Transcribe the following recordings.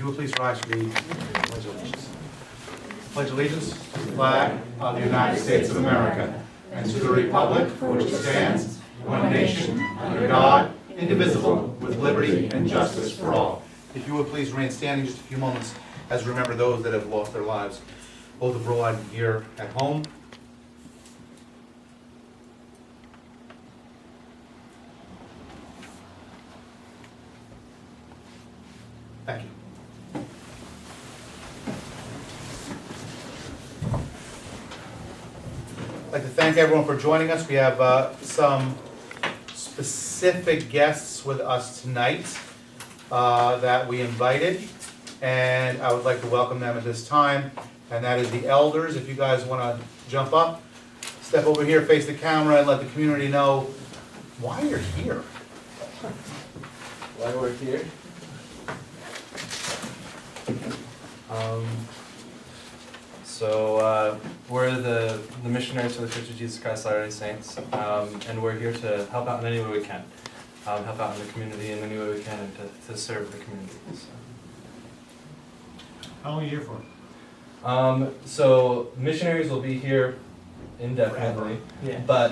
you will please rise for the Pledge of Allegiance. Pledge allegiance to the flag of the United States of America and to the republic for which it stands, one nation, under God, indivisible, with liberty and justice for all. If you would please remain standing just a few moments as we remember those that have lost their lives, both abroad and here at home. Thank you. I'd like to thank everyone for joining us. We have some specific guests with us tonight that we invited, and I would like to welcome them at this time, and that is the elders. If you guys want to jump up, step over here, face the camera, and let the community know why you're here. Why we're here? We're the missionaries for the Church of Jesus Christ Latter-day Saints, and we're here to help out in any way we can. Help out in the community in any way we can and to serve the community. How long are you here for? So missionaries will be here indefinitely, but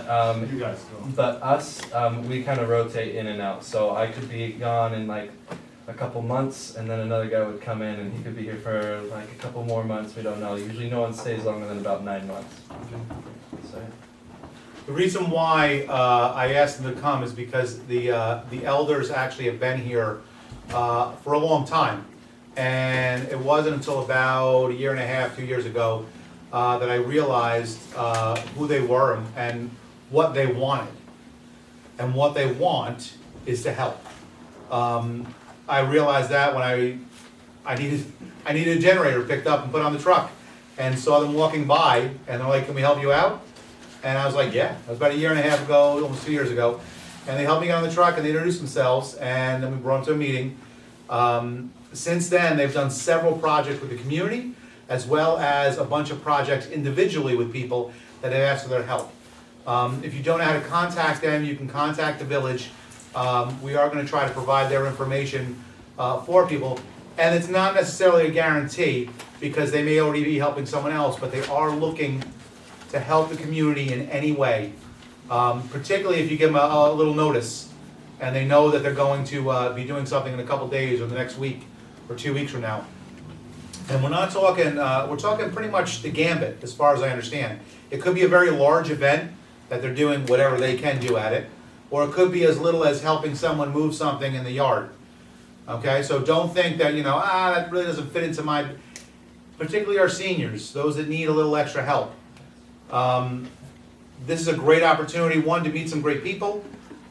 You guys go. but us, we kind of rotate in and out. So I could be gone in like a couple months, and then another guy would come in, and he could be here for like a couple more months. We don't know. Usually, no one stays longer than about 9 months. So. The reason why I asked them to come is because the elders actually have been here for a long time. And it wasn't until about a year and a half, 2 years ago, that I realized who they were and what they wanted. And what they want is to help. I realized that when I needed a generator picked up and put on the truck, and saw them walking by, and they're like, "Can we help you out?" And I was like, "Yeah." It was about a year and a half ago, almost 2 years ago, and they helped me get on the truck, and they introduced themselves, and then we brought them to a meeting. Since then, they've done several projects with the community, as well as a bunch of projects individually with people that have asked for their help. If you don't know how to contact them, you can contact the village. We are going to try to provide their information for people, and it's not necessarily a guarantee because they may already be helping someone else, but they are looking to help the community in any way, particularly if you give them a little notice and they know that they're going to be doing something in a couple days or the next week or 2 weeks from now. And we're not talking, we're talking pretty much the gambit as far as I understand. It could be a very large event that they're doing whatever they can do at it, or it could be as little as helping someone move something in the yard. Okay, so don't think that, that really doesn't fit into my, particularly our seniors, those that need a little extra help. This is a great opportunity, one, to meet some great people,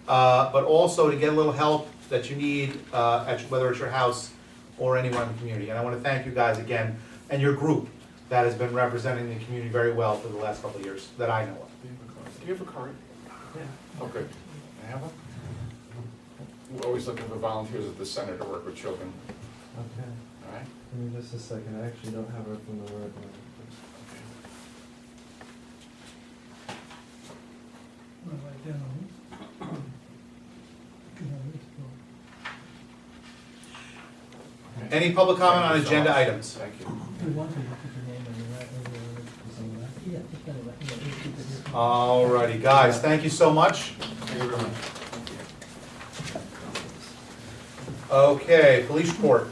but also to get a little help that you need, whether it's your house or anywhere in the community. And I want to thank you guys again, and your group that has been representing the community very well for the last couple of years, that I know of. Do you have a card? Yeah. Oh, good. I have one? We're always looking for volunteers at the center to work with children, Okay. all right? Give me just a second. I actually don't have it from the word. Any public comment on Thank you so agenda much. items? Thank you. Alrighty, guys, thank you so much. Thank you very much. Okay, police report.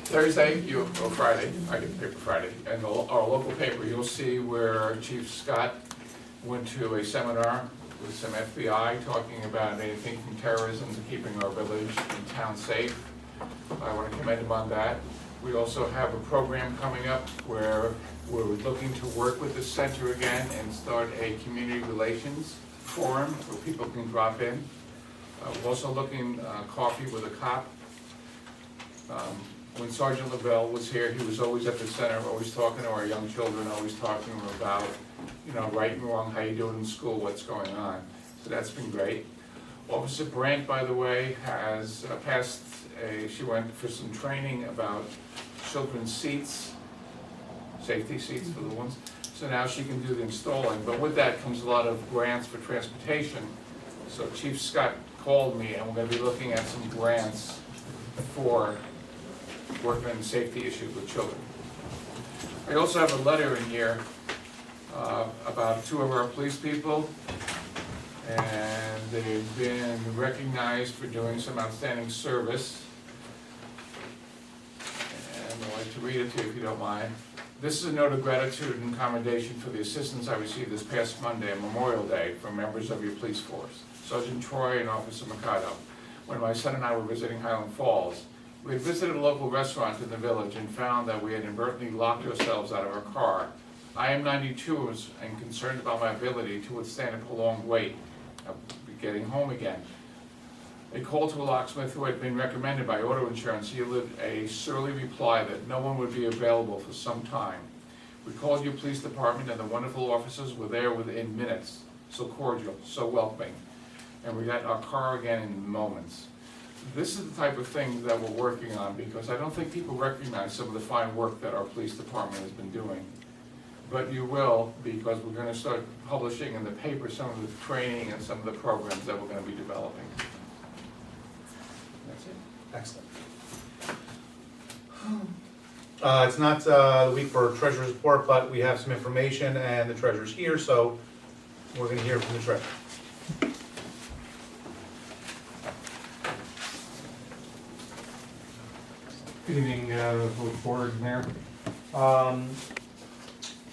Thursday, or Friday, I get the paper Friday, and our local paper, you'll see where Chief Scott went to a seminar with some FBI talking about anything from terrorism to keeping our village and town safe. I want to commend him on that. We also have a program coming up where we're looking to work with the center again and start a community relations forum where people can drop in. We're also looking coffee with a cop. When Sergeant Lavelle was here, he was always at the center, always talking to our young children, always talking to them about, right and wrong, how you doing in school, what's going on. So that's been great. Officer Brandt, by the way, has she went for some training about children's seats, safety seats for the ones. So now she can do the installing, but with that comes a lot of grants for transportation. So Chief Scott called me, and we're gonna be looking at some grants for working on safety issues with children. I also have a letter in here about 2 of our police people, and they've been recognized for doing some outstanding service. And I'd like to read it to you if you don't mind. This is a note of gratitude and commendation for the assistance I received this past Monday on Memorial Day from members of your police force, Sergeant Troy and Officer Mikado, when my son and I were visiting Highland Falls. We had visited a local restaurant in the village and found that we had inadvertently locked ourselves out of our car. I am 92 and concerned about my ability to withstand a prolonged wait of getting home again. A call to a locksmith who had been recommended by auto insurance yielded a surly reply that no one would be available for some time. We called your police department and the wonderful officers were there within minutes, so cordial, so welcoming, and we got our car again in moments. This is the type of thing that we're working on because I don't think people recognize some of the fine work that our police department has been doing. But you will, because we're gonna start publishing in the paper some of the training and some of the programs that we're gonna be developing. That's it. Excellent. It's not the week for treasurer's report, but we have some information and the treasurer's here, so we're gonna hear from the treasurer. Good evening, both board and mayor.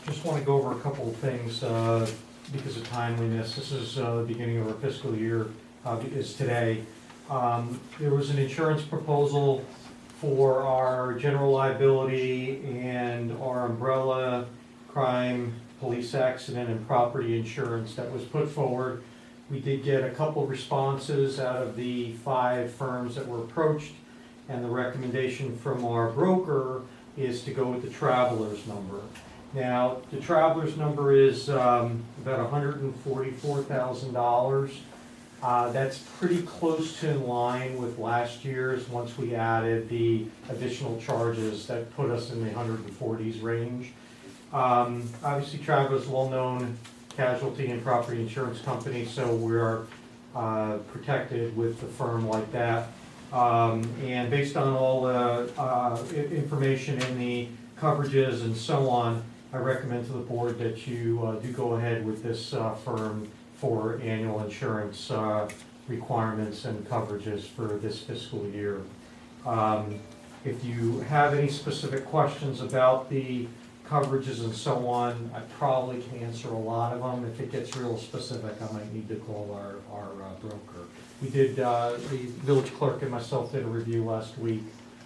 Just want to go over a couple of things because of timeliness. This is the beginning of our fiscal year, is today. There was an insurance proposal for our general liability and our umbrella, crime, police accident, and property insurance that was put forward. We did get a couple responses out of the 5 firms that were approached. And the recommendation from our broker is to go with the traveler's number. Now, the traveler's number is about $144,000. That's pretty close to in line with last year's once we added the additional charges that put us in the 140s range. Obviously, Traveler's a well-known casualty and property insurance company, so we're protected with a firm like that. And based on all the information in the coverages and so on, I recommend to the board that you do go ahead with this firm for annual insurance requirements and coverages for this fiscal year. If you have any specific questions about the coverages and so on, I probably can answer a lot of them. If it gets real specific, I might need to call our broker. We did, the village clerk and myself did a review last week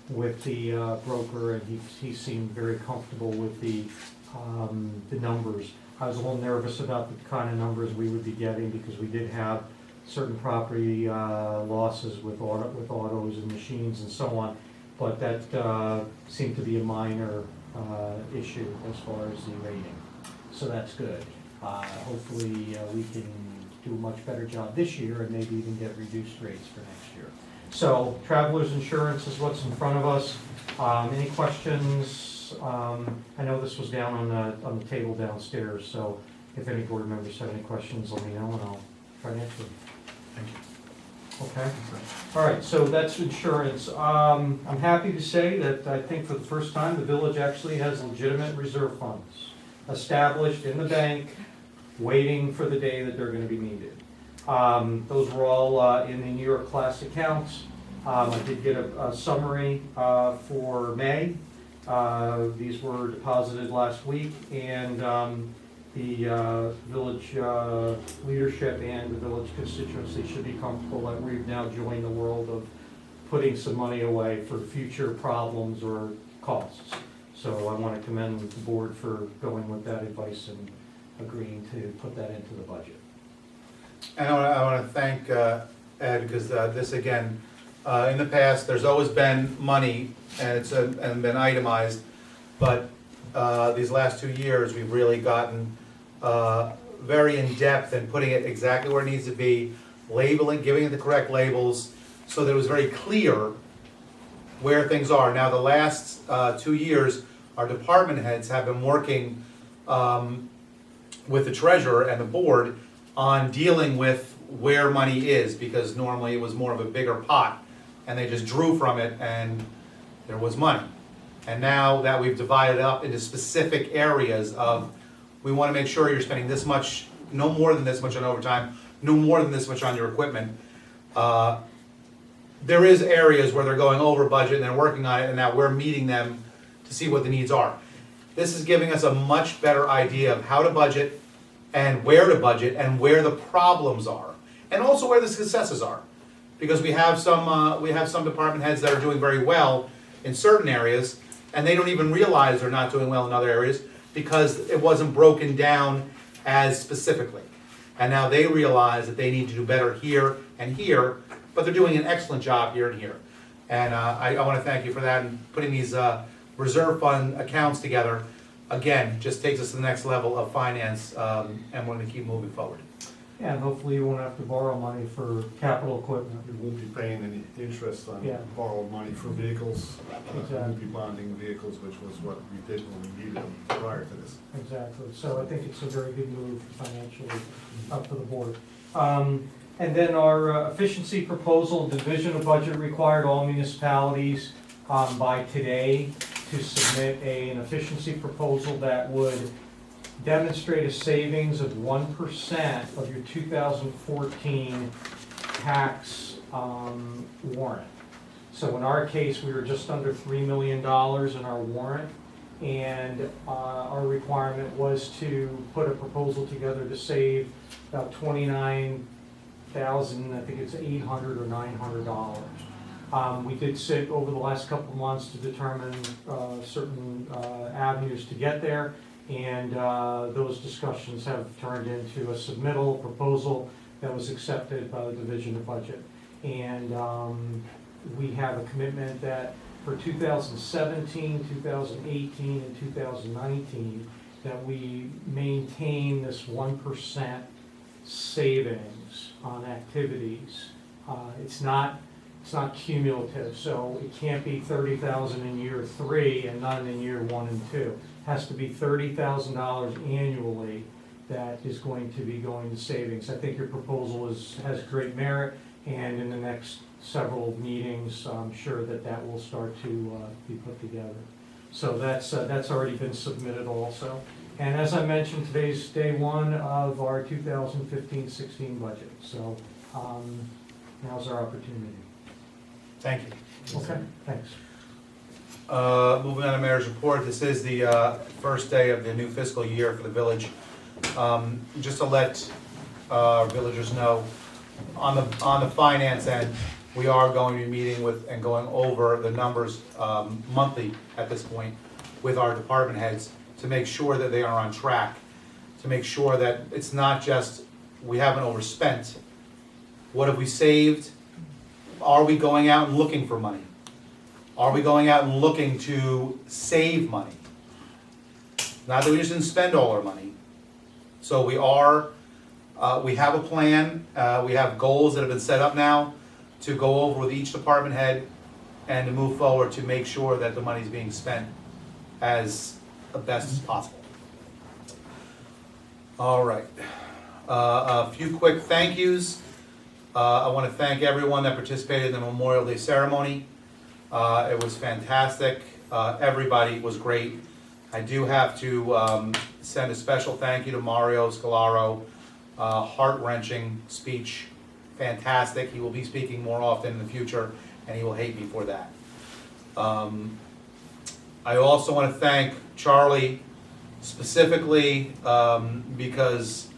with the broker, and he seemed very comfortable with the numbers. I was a little nervous about the kind of numbers we would be getting because we did have certain property losses with autos and machines and so on, but that seemed to be a minor issue as far as the rating. So that's good. Hopefully we can do a much better job this year and maybe even get reduced rates for next year. So traveler's insurance is what's in front of us. Any questions? I know this was down on the table downstairs, so if any board members have any questions, let me know and I'll try to answer them. Thank you. Okay. All right, so that's insurance. I'm happy to say that I think for the first time, the village actually has legitimate reserve funds established in the bank, waiting for the day that they're gonna be needed. Those were all in the New York class accounts. I did get a summary for May. These were deposited last week, and the village leadership and the village constituency should be comfortable that we've now joined the world of putting some money away for future problems or costs. So I want to commend the board for going with that advice and agreeing to put that into the budget. And I want to thank Ed, because this again, in the past, there's always been money and it's and been itemized, but these last 2 years, we've really gotten very in-depth in putting it exactly where it needs to be, labeling, giving it the correct labels, so that it was very clear where things are. Now, the last 2 years, our department heads have been working with the treasurer and the board on dealing with where money is, because normally it was more of a bigger pot, and they just drew from it and there was money. And now that we've divided up into specific areas of, we wanna make sure you're spending this much, no more than this much on overtime, no more than this much on your equipment. There is areas where they're going over budget and they're working on it, and now we're meeting them to see what the needs are. This is giving us a much better idea of how to budget and where to budget and where the problems are, and also where the successes are. Because we have some department heads that are doing very well in certain areas, and they don't even realize they're not doing well in other areas because it wasn't broken down as specifically. And now they realize that they need to do better here and here, but they're doing an excellent job here and here. And I want to thank you for that, and putting these reserve fund accounts together, again, just takes us to the next level of finance, and we're going to keep moving forward. Yeah, and hopefully you won't have to borrow money for capital equipment. We won't be paying any interest on Yeah. borrowed money for vehicles. We Exactly. won't be bonding vehicles, which was what we did when we needed them prior to this. Exactly, so I think it's a very good move financially up for the board. And then our efficiency proposal, division of budget required all municipalities by today to submit an efficiency proposal that would demonstrate a savings of 1% of your 2014 tax warrant. So in our case, we were just under $3 million in our warrant, and our requirement was to put a proposal together to save about $29,000, I think it's $800 or $900. We did sit over the last couple of months to determine certain avenues to get there, and those discussions have turned into a submittal proposal that was accepted by the Division of Budget. And we have a commitment that for 2017, 2018, and 2019, that we maintain this 1% savings on activities. It's not cumulative, so it can't be $30,000 in year 3 and none in year 1 and 2. It has to be $30,000 annually that is going to be going to savings. I think your proposal has great merit, and in the next several meetings, I'm sure that will start to be put together. So that's already been submitted also. And as I mentioned, today's day one of our 2015-16 budget. So now's our opportunity. Thank you. Okay, thanks. Moving on to Mayor's report, this is the first day of the new fiscal year for the village. Just to let our villagers know, on the finance end, we are going to be meeting with and going over the numbers monthly at this point with our department heads to make sure that they are on track, to make sure that it's not just we haven't overspent. What have we saved? Are we going out and looking for money? Are we going out and looking to save money? Not that we just didn't spend all our money. So we have a plan, we have goals that have been set up now to go over with each department head and to move forward to make sure that the money's being spent as best as possible. All right, a few quick thank yous. I want to thank everyone that participated in the Memorial Day ceremony. It was fantastic. Everybody was great. I do have to send a special thank you to Mario Scalaro. Heart-wrenching speech, fantastic. He will be speaking more often in the future, and he will hate me for that. I also want to thank Charlie specifically because,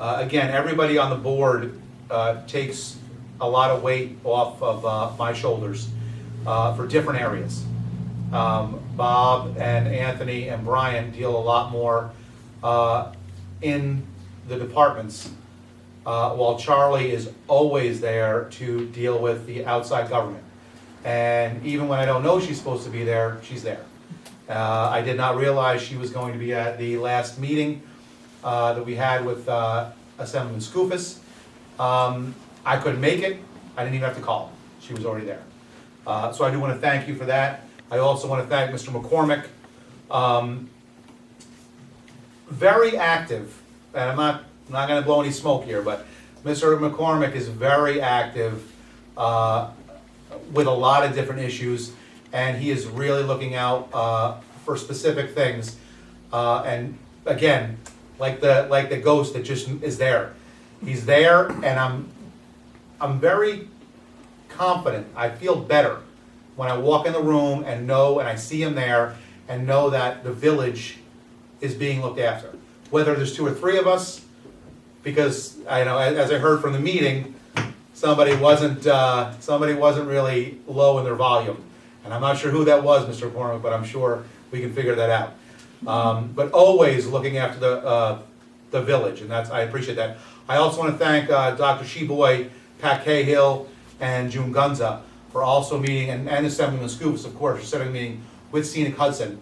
again, everybody on the board takes a lot of weight off of my shoulders for different areas. Bob and Anthony and Brian deal a lot more in the departments, while Charlie is always there to deal with the outside government. And even when I don't know she's supposed to be there, she's there. I did not realize she was going to be at the last meeting that we had with Assemblyman Skoufis. I couldn't make it. I didn't even have to call. She was already there. So I do want to thank you for that. I also want to thank Mr. McCormick. Very active, and I'm not going to blow any smoke here, but Mr. McCormick is very active with a lot of different issues, and he is really looking out for specific things. And again, like the ghost that just is there. He's there, and I'm very confident. I feel better when I walk in the room and I see him there and know that the village is being looked after. Whether there's 2 or 3 of us, because I know, as I heard from the meeting, somebody wasn't really low in their volume. And I'm not sure who that was, Mr. McCormick, but I'm sure we can figure that out. But always looking after the village, and I appreciate that. I also want to thank Dr. Sheboy, Pat Cahill, and June Gunza for also meeting, and Assemblyman Scoops, of course, for setting a meeting with Scenic Hudson.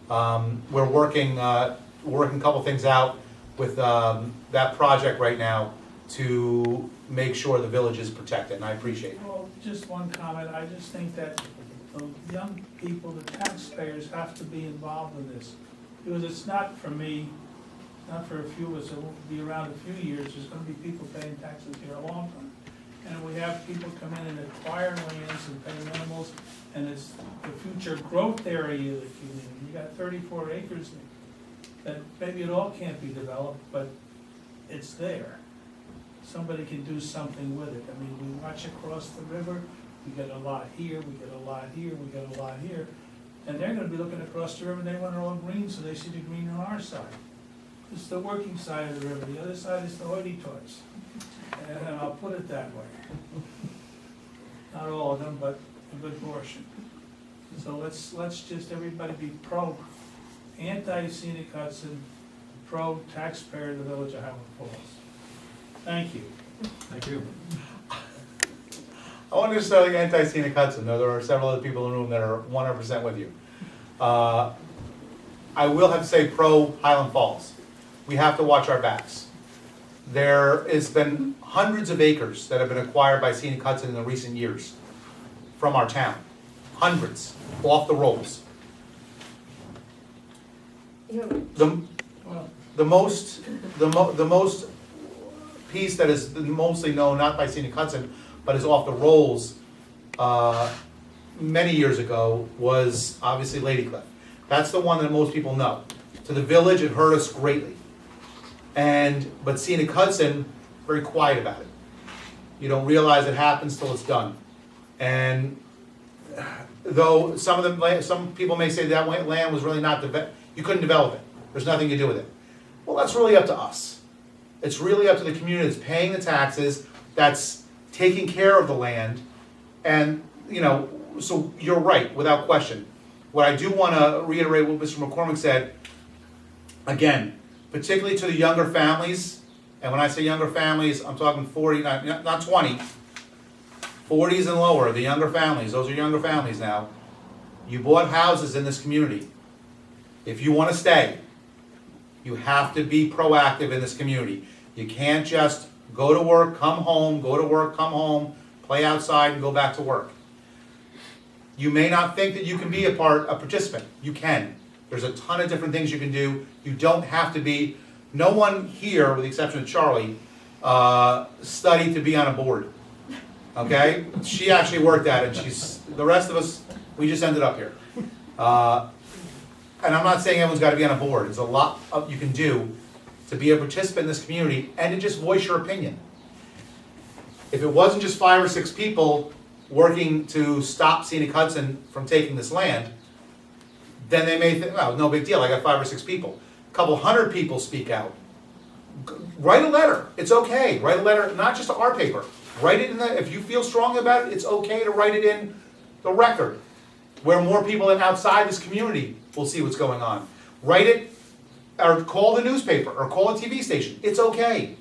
We're working a couple things out with that project right now to make sure the village is protected, and I appreciate it. Well, just one comment, I just think that the young people, the taxpayers have to be involved in this. Because it's not for me, not for a few of us, it won't be around a few years, there's gonna be people paying taxes here a long time. And we have people come in and acquire lands and pay minimals, and it's the future growth area of the community. You got 34 acres that maybe it all can't be developed, but it's there. Somebody can do something with it. I mean, we watch across the river, we get a lot here, we get a lot here, we get a lot here. And they're gonna be looking across the river, and they want it all green, so they see the green on our side. It's the working side of the river, the other side is the hoity-toits. And I'll put it that way. Not all of them, but a good portion. So let's just everybody be anti-Scenic Hudson, pro-taxpayer of the village of Howard Falls. Thank you. Thank you. I won't necessarily anti-Scenic Hudson, though there are several other people in the room that are 100% with you. I will have to say pro Highland Falls. We have to watch our backs. There has been hundreds of acres that have been acquired by Scenic Hudson in the recent years from our town. Hundreds, off the rolls. The most piece that is mostly known, not by Scenic Hudson, but is off the rolls many years ago, was obviously Lady Cliff. That's the one that most people know. To the village, it hurt us greatly. But Scenic Hudson, very quiet about it. You don't realize it happens till it's done. And though some people may say that land was really not you couldn't develop it. There's nothing to do with it. Well, that's really up to us. It's really up to the community that's paying the taxes, that's taking care of the land, and, so you're right, without question. What I do want to reiterate what Mr. McCormick said, again, particularly to the younger families, and when I say younger families, I'm talking 40, not 20, 40s and lower, the younger families, those are younger families now. You bought houses in this community. If you want to stay, you have to be proactive in this community. You can't just go to work, come home, go to work, come home, play outside, and go back to work. You may not think that you can be a participant. You can. There's a ton of different things you can do. You don't have to be. No one here, with the exception of Charlie, studied to be on a board. Okay? She actually worked at it. The rest of us, we just ended up here. And I'm not saying everyone's got to be on a board. There's a lot you can do to be a participant in this community and to just voice your opinion. If it wasn't just 5 or 6 people working to stop Scenic Hudson from taking this land, then they may think, well, no big deal, I got 5 or 6 people. A couple hundred people speak out. Write a letter, it's okay. Write a letter, not just to our paper. Write it if you feel strongly about it, it's okay to write it in the record, where more people than outside this community will see what's going on. Write it, or call the newspaper, or call a TV station, it's okay.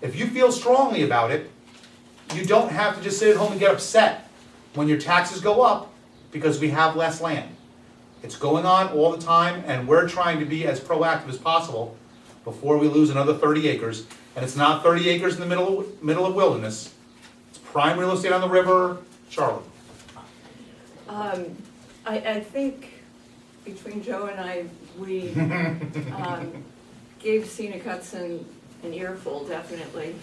If you feel strongly about it, you don't have to just sit at home and get upset when your taxes go up because we have less land. It's going on all the time, and we're trying to be as proactive as possible before we lose another 30 acres. And it's not 30 acres in the middle of wilderness. It's prime real estate on the river. Charlotte. I think between Joe and I, we gave Scenic Hudson an earful, definitely.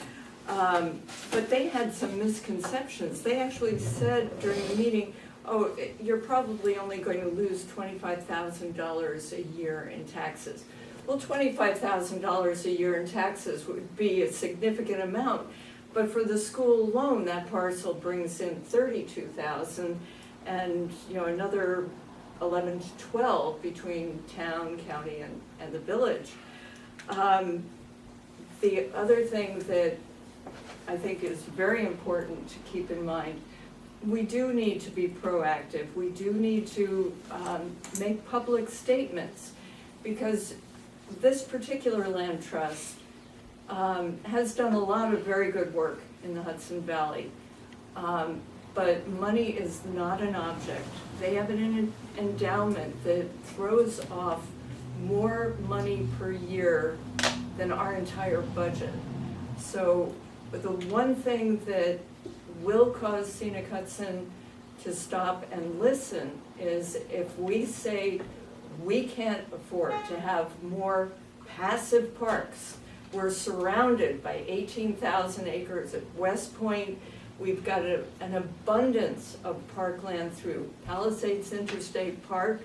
But they had some misconceptions. They actually said during the meeting, oh, you're probably only going to lose $25,000 a year in taxes. Well, $25,000 a year in taxes would be a significant amount, but for the school alone, that parcel brings in $32,000 and, another 11 to 12 between town, county, and the village. The other thing that I think is very important to keep in mind, we do need to be proactive. We do need to make public statements, because this particular land trust has done a lot of very good work in the Hudson Valley. But money is not an object. They have an endowment that throws off more money per year than our entire budget. So the one thing that will cause Scenic Hudson to stop and listen is if we say we can't afford to have more passive parks. We're surrounded by 18,000 acres at West Point. We've got an abundance of parkland through Palisades Interstate Park,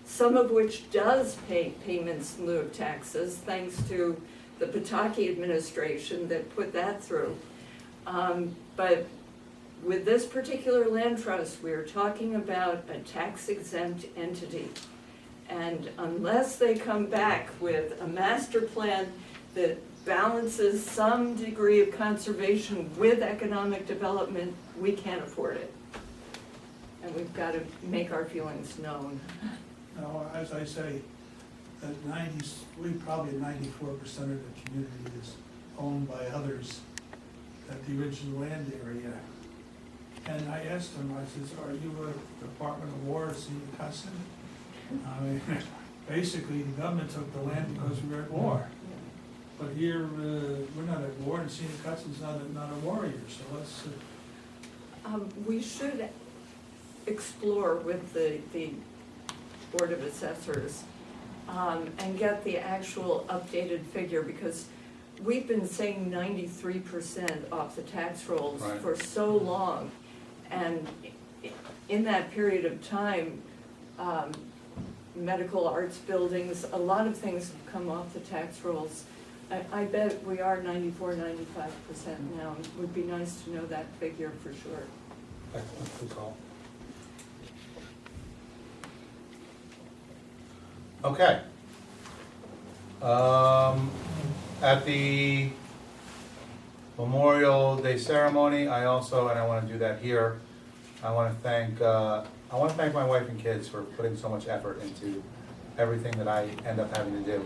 some of which does pay payments in lieu of taxes, thanks to the Pataki administration that put that through. But with this particular land trust, we're talking about a tax-exempt entity. And unless they come back with a master plan that balances some degree of conservation with economic development, we can't afford it. And we've got to make our feelings known. Now, as I say, probably 94% of the community is owned by others at the original land area. And I asked them, I says, are you a Department of War, Scenic Hudson? I mean, basically, the government took the land because we were at war. But here, we're not at war, and Scenic Hudson's not a warrior, so let's... We should explore with the Board of Assessors and get the actual updated figure, because we've been saying 93% off the tax rolls Right. for so long. And in that period of time, medical arts buildings, a lot of things have come off the tax rolls. I bet we are 94, 95% now. It would be nice to know that figure for sure. Excellent, good call. Okay. At the Memorial Day ceremony, I also, and I want to do that here, I want to thank my wife and kids for putting so much effort into everything that I end up having to do.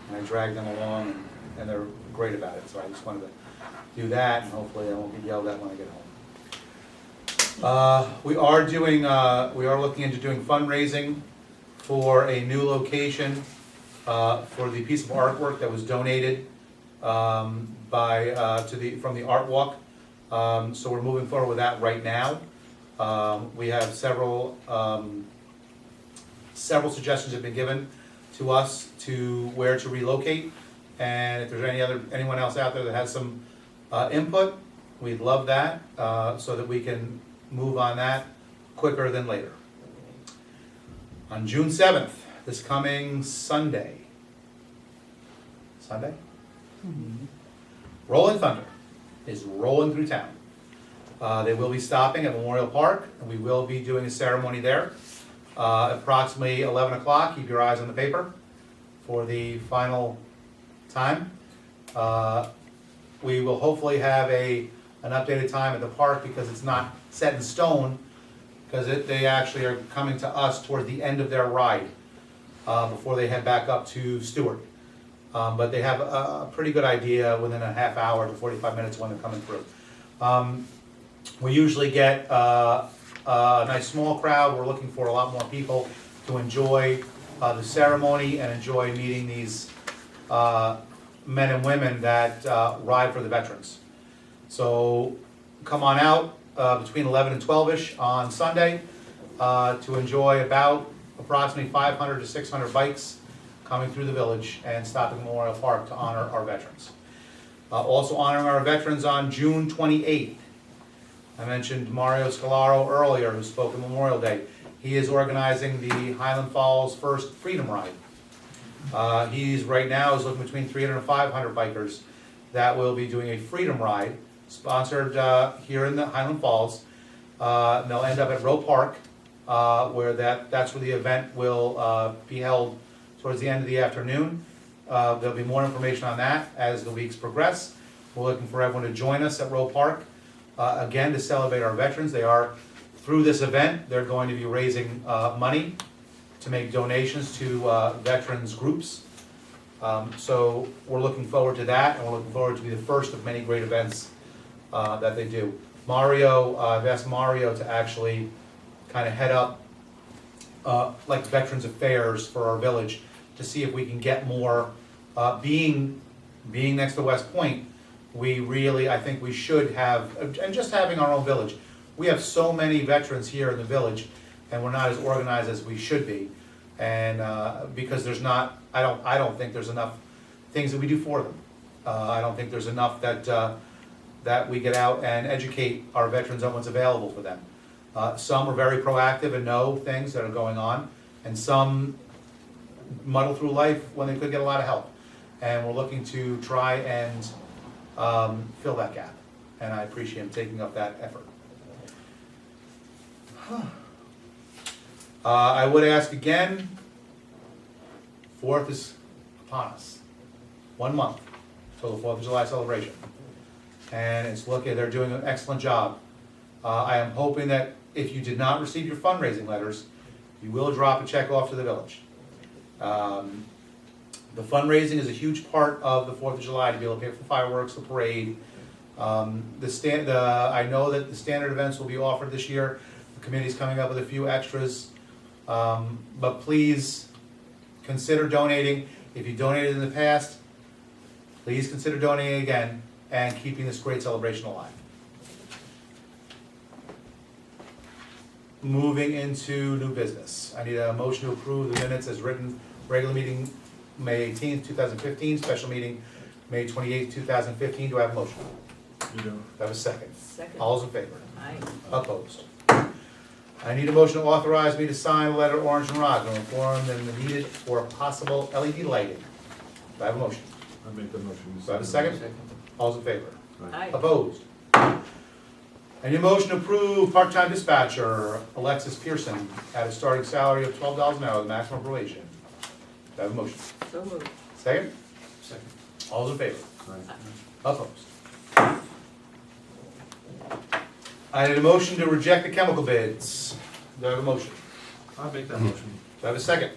And I drag them along, and they're great about it, so I just wanted to do that, and hopefully I won't get yelled at when I get home. We are looking into doing fundraising for a new location for the piece of artwork that was donated from the Art Walk. So we're moving forward with that right now. We have several suggestions have been given to us to where to relocate, and if there's anyone else out there that has some input, we'd love that, so that we can move on that quicker than later. On June 7th, this coming Sunday, Rolling Thunder is rolling through town. They will be stopping at Memorial Park, and we will be doing a ceremony there. Approximately 11 o'clock, keep your eyes on the paper for the final time. We will hopefully have an updated time at the park, because it's not set in stone, because they actually are coming to us toward the end of their ride before they head back up to Stewart. But they have a pretty good idea within a half hour to 45 minutes when they're coming through. We usually get a nice small crowd. We're looking for a lot more people to enjoy the ceremony and enjoy meeting these men and women that ride for the veterans. So come on out between 11 and 12-ish on Sunday to enjoy about approximately 500 to 600 bikes coming through the village and stopping at Memorial Park to honor our veterans. Also honoring our veterans on June 28th. I mentioned Mario Scalaro earlier, who spoke on Memorial Day. He is organizing the Highland Falls First Freedom Ride. He's right now is looking between 300 and 500 bikers that will be doing a freedom ride, sponsored here in the Highland Falls. And they'll end up at Roe Park, where that's where the event will be held towards the end of the afternoon. There'll be more information on that as the weeks progress. We're looking for everyone to join us at Roe Park, again, to celebrate our veterans. They are, through this event, they're going to be raising money to make donations to veterans groups. So we're looking forward to that, and we're looking forward to be the first of many great events that they do. Mario, I've asked Mario to actually kind of head up like Veterans Affairs for our village to see if we can get more, being next to West Point, we really, I think we should have, and just having our own village, we have so many veterans here in the village, and we're not as organized as we should be. And because there's not, I don't think there's enough things that we do for them. I don't think there's enough that we get out and educate our veterans on what's available for them. Some are very proactive and know things that are going on, and some muddle through life when they could get a lot of help. And we're looking to try and fill that gap, and I appreciate him taking up that effort. I would ask again, 4th is upon us. 1 month till the 4th of July celebration. And it's looking, they're doing an excellent job. I am hoping that if you did not receive your fundraising letters, you will drop a check off to the village. The fundraising is a huge part of the 4th of July, to be able to pay for the fireworks, the parade. I know that the standard events will be offered this year. The committee's coming up with a few extras. But please consider donating. If you donated in the past, please consider donating again and keeping this great celebration alive. Moving into new business. I need a motion to approve the minutes as written. Regular meeting, May 18th, 2015. Special meeting, May 28th, 2015. Do I have a motion? You know, Do I have a second? Second. All those in favor? Aye. Opposed? I need a motion to authorize me to sign a letter to Orange and Rock and inform them the needed for possible LED lighting. Do I have a motion? I make the motion. Do I have a second? All those in favor? Aye. Opposed? I need a motion to approve part-time dispatcher Alexis Pearson at a starting salary of $12 an hour with maximum probation. Do I have a motion? So moved. Second? Second. All those in favor? Aye. Opposed? I need a motion to reject the chemical bids. Do I have a motion? I'll make that motion. Do I have a second?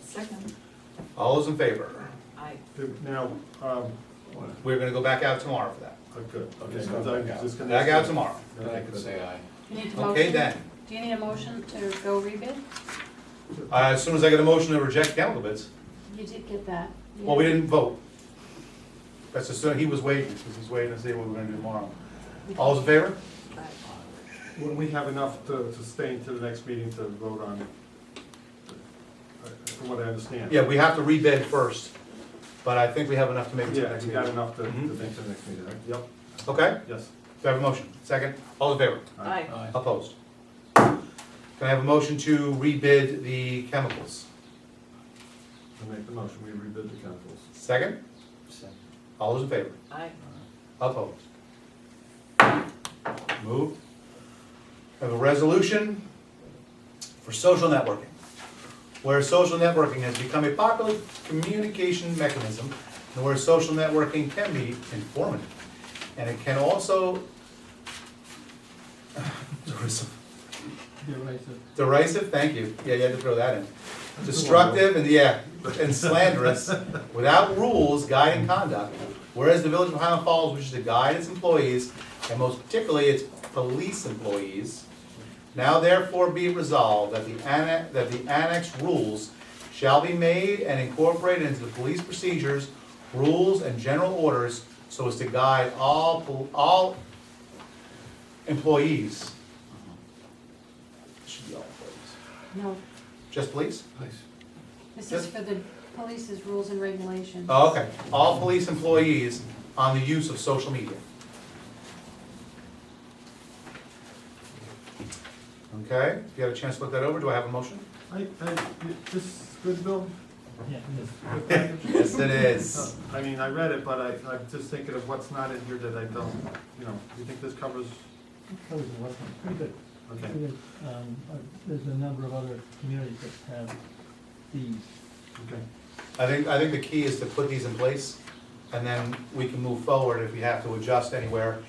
Second. All those in favor? Aye. Now, We're gonna go back out tomorrow for that. good. Okay, Okay, so I'm just gonna- Back out tomorrow. Then I can say aye. You need a Okay, motion? then. Do you need a motion to go rebid? As soon as I get a motion to reject chemical bids. You did get that. Well, we didn't vote. That's as soon, he was waiting, because he's waiting to see what we're gonna do tomorrow. All those in favor? Aye. When we have enough to stay to the next meeting to vote on it, from what I understand. Yeah, we have to rebid first, but I think we have enough to make it to the Yeah, next we got meeting. enough to Mhm. make to the next meeting, right? Yep, Okay, yes. do I have a motion? Second? All in favor? Aye. Aye. Opposed? Can I have a motion to rebid the chemicals? I make the motion, we rebid the chemicals. Second? Second. All those in favor? Aye. Opposed? Moved. I have a resolution for social networking. Where social networking has become a popular communication mechanism, and where social networking can be informative. And it can also derisive, thank you. Yeah, you had to throw that in. Destructive and slanderous, without rules guiding conduct. Whereas the Village of Highland Falls wishes to guide its employees, and most particularly its police employees, now therefore be it resolved that the annex rules shall be made and incorporated into the police procedures, rules, and general orders so as to guide all employees. Should be all employees. No, Just police? Please. this is for the Police's rules and regulations. Oh, okay, all police employees on the use of social media. Okay, you had a chance to look that over, do I have a motion? This is good, Bill? Yeah. Good package? Yes, it is. I mean, I read it, but I'm just thinking of what's not in here that I don't, you think this covers, Covers a lot of things. Pretty good. okay. Pretty good. There's a number of other communities that have these. Okay. I think the key is to put these in place, and then we can move forward if we have to adjust anywhere,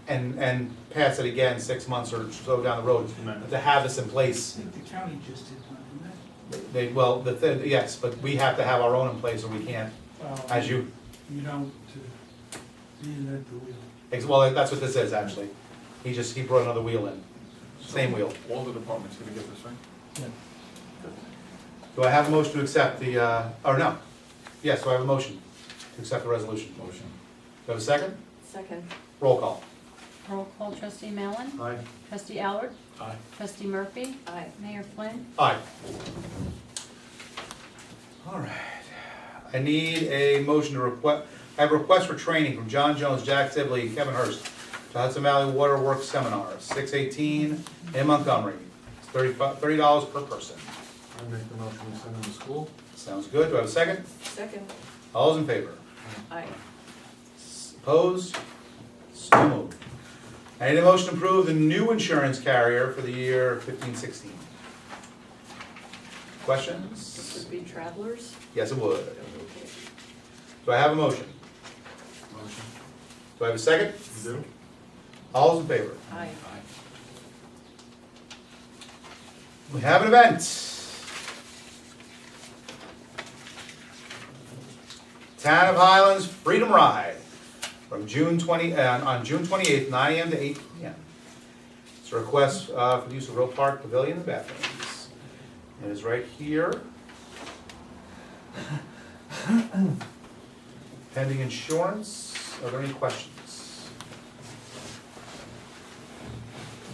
and pass it again 6 months or so down the road, but to have this in place. I think the county just did one, didn't Well, yes, but we have to have our own in place, or we can't, they? Well, as you, You don't, reinvent the wheel. well, that's what this is, actually. He brought another wheel in, same wheel. All the departments gonna get this, right? Do I have a motion to accept the, or no? Yes, do I have a motion to accept the resolution? Motion. Do I have a second? Second. Roll call. Roll call, trustee Mallon, Aye. trustee Allard, Aye. trustee Murphy, Aye. Mayor Flynn. Aye. All right. I need a motion to request, I have a request for training from John Jones, Jack Sibley, Kevin Hurst to Hudson Valley Water Works Seminar, 6/18 in Montgomery. It's $30 per person. I make the motion to send them to school. Sounds good. Do I have a second? Second. All those in favor? Aye. Opposed? So moved. I need a motion to approve the new insurance carrier for the year 15-16. This Questions? would be travelers. Yes, it would. Okay. Do I have a motion? Motion. Do I have a second? You do? All those in favor? Aye. Aye. We have an event. Town of Highlands Freedom Ride from June 20, on June 28th, 9 AM to 8 PM. It's a request for the use of Roe Park Pavilion and bathrooms. It is right here. Pending insurance. Are there any questions?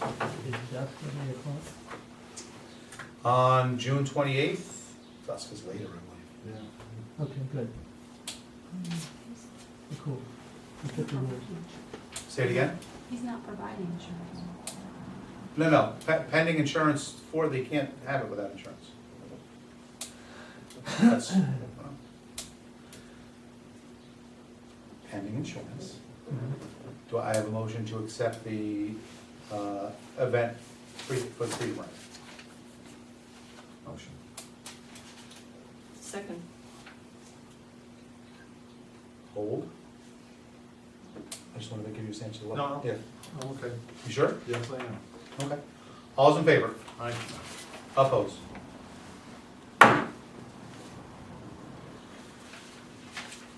Is dusk at 8 o'clock? On June 28th, dusk is later, I believe. Yeah. Okay, good. Cool. You fit the rules. Say it again? He's not providing insurance. No, pending insurance for, they can't have it without insurance. That's, pending insurance. Do I have a motion to accept the event for the Freedom Ride? Motion. Second. Hold. I just wanted to give you a chance to look. No. Yeah. Oh, okay. You sure? Yes, I am. Okay. All's in favor? Aye. Opposed?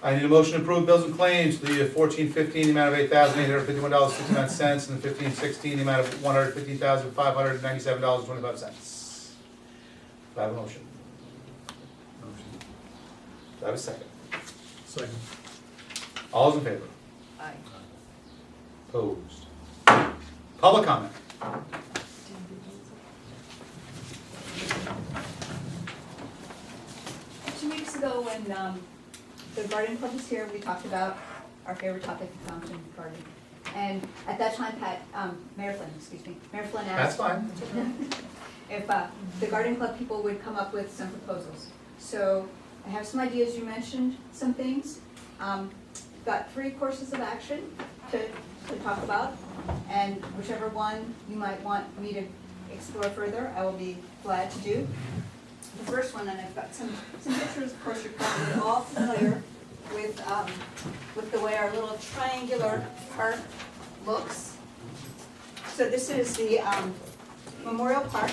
I need a motion to approve bills and claims, the 14-15, the amount of $8,851.69, and the 15-16, the amount of $115,597.25. Do I have a motion? Motion. Do I have a second? Second. All's in favor? Aye. Opposed? Public comment? 2 weeks ago, when the garden club was here, we talked about our favorite topic, fountain garden. And at that time, Mayor Flynn That's asked fine. if the garden club people would come up with some proposals. So I have some ideas. You mentioned some things. Got 3 courses of action to talk about, and whichever one you might want me to explore further, I will be glad to do. The first one, and I've got some pictures, of course, you're probably all familiar with the way our little triangular park looks. So this is the Memorial Park.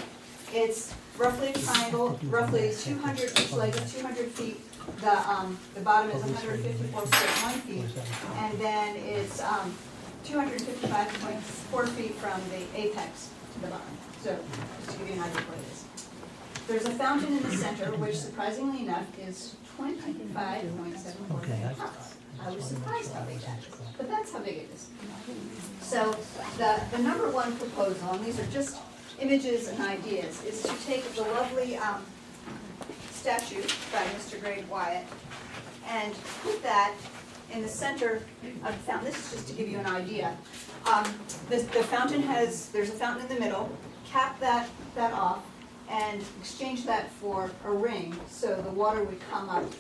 It's roughly a triangle, roughly 200, each leg is 200 feet. The bottom is 154.1 feet, and then it's 255.4 feet from the apex to the bottom. So just to give you an idea of what it is. There's a fountain in the center, which surprisingly enough is 25.74 feet across. I was surprised how big that is, but that's how big it is. So the number 1 proposal, and these are just images and ideas, is to take the lovely statue by Mr. Greg Wyatt and put that in the center of the fountain. This is just to give you an idea. The fountain there's a fountain in the middle, cap that off, and exchange that for a ring, so the water would come up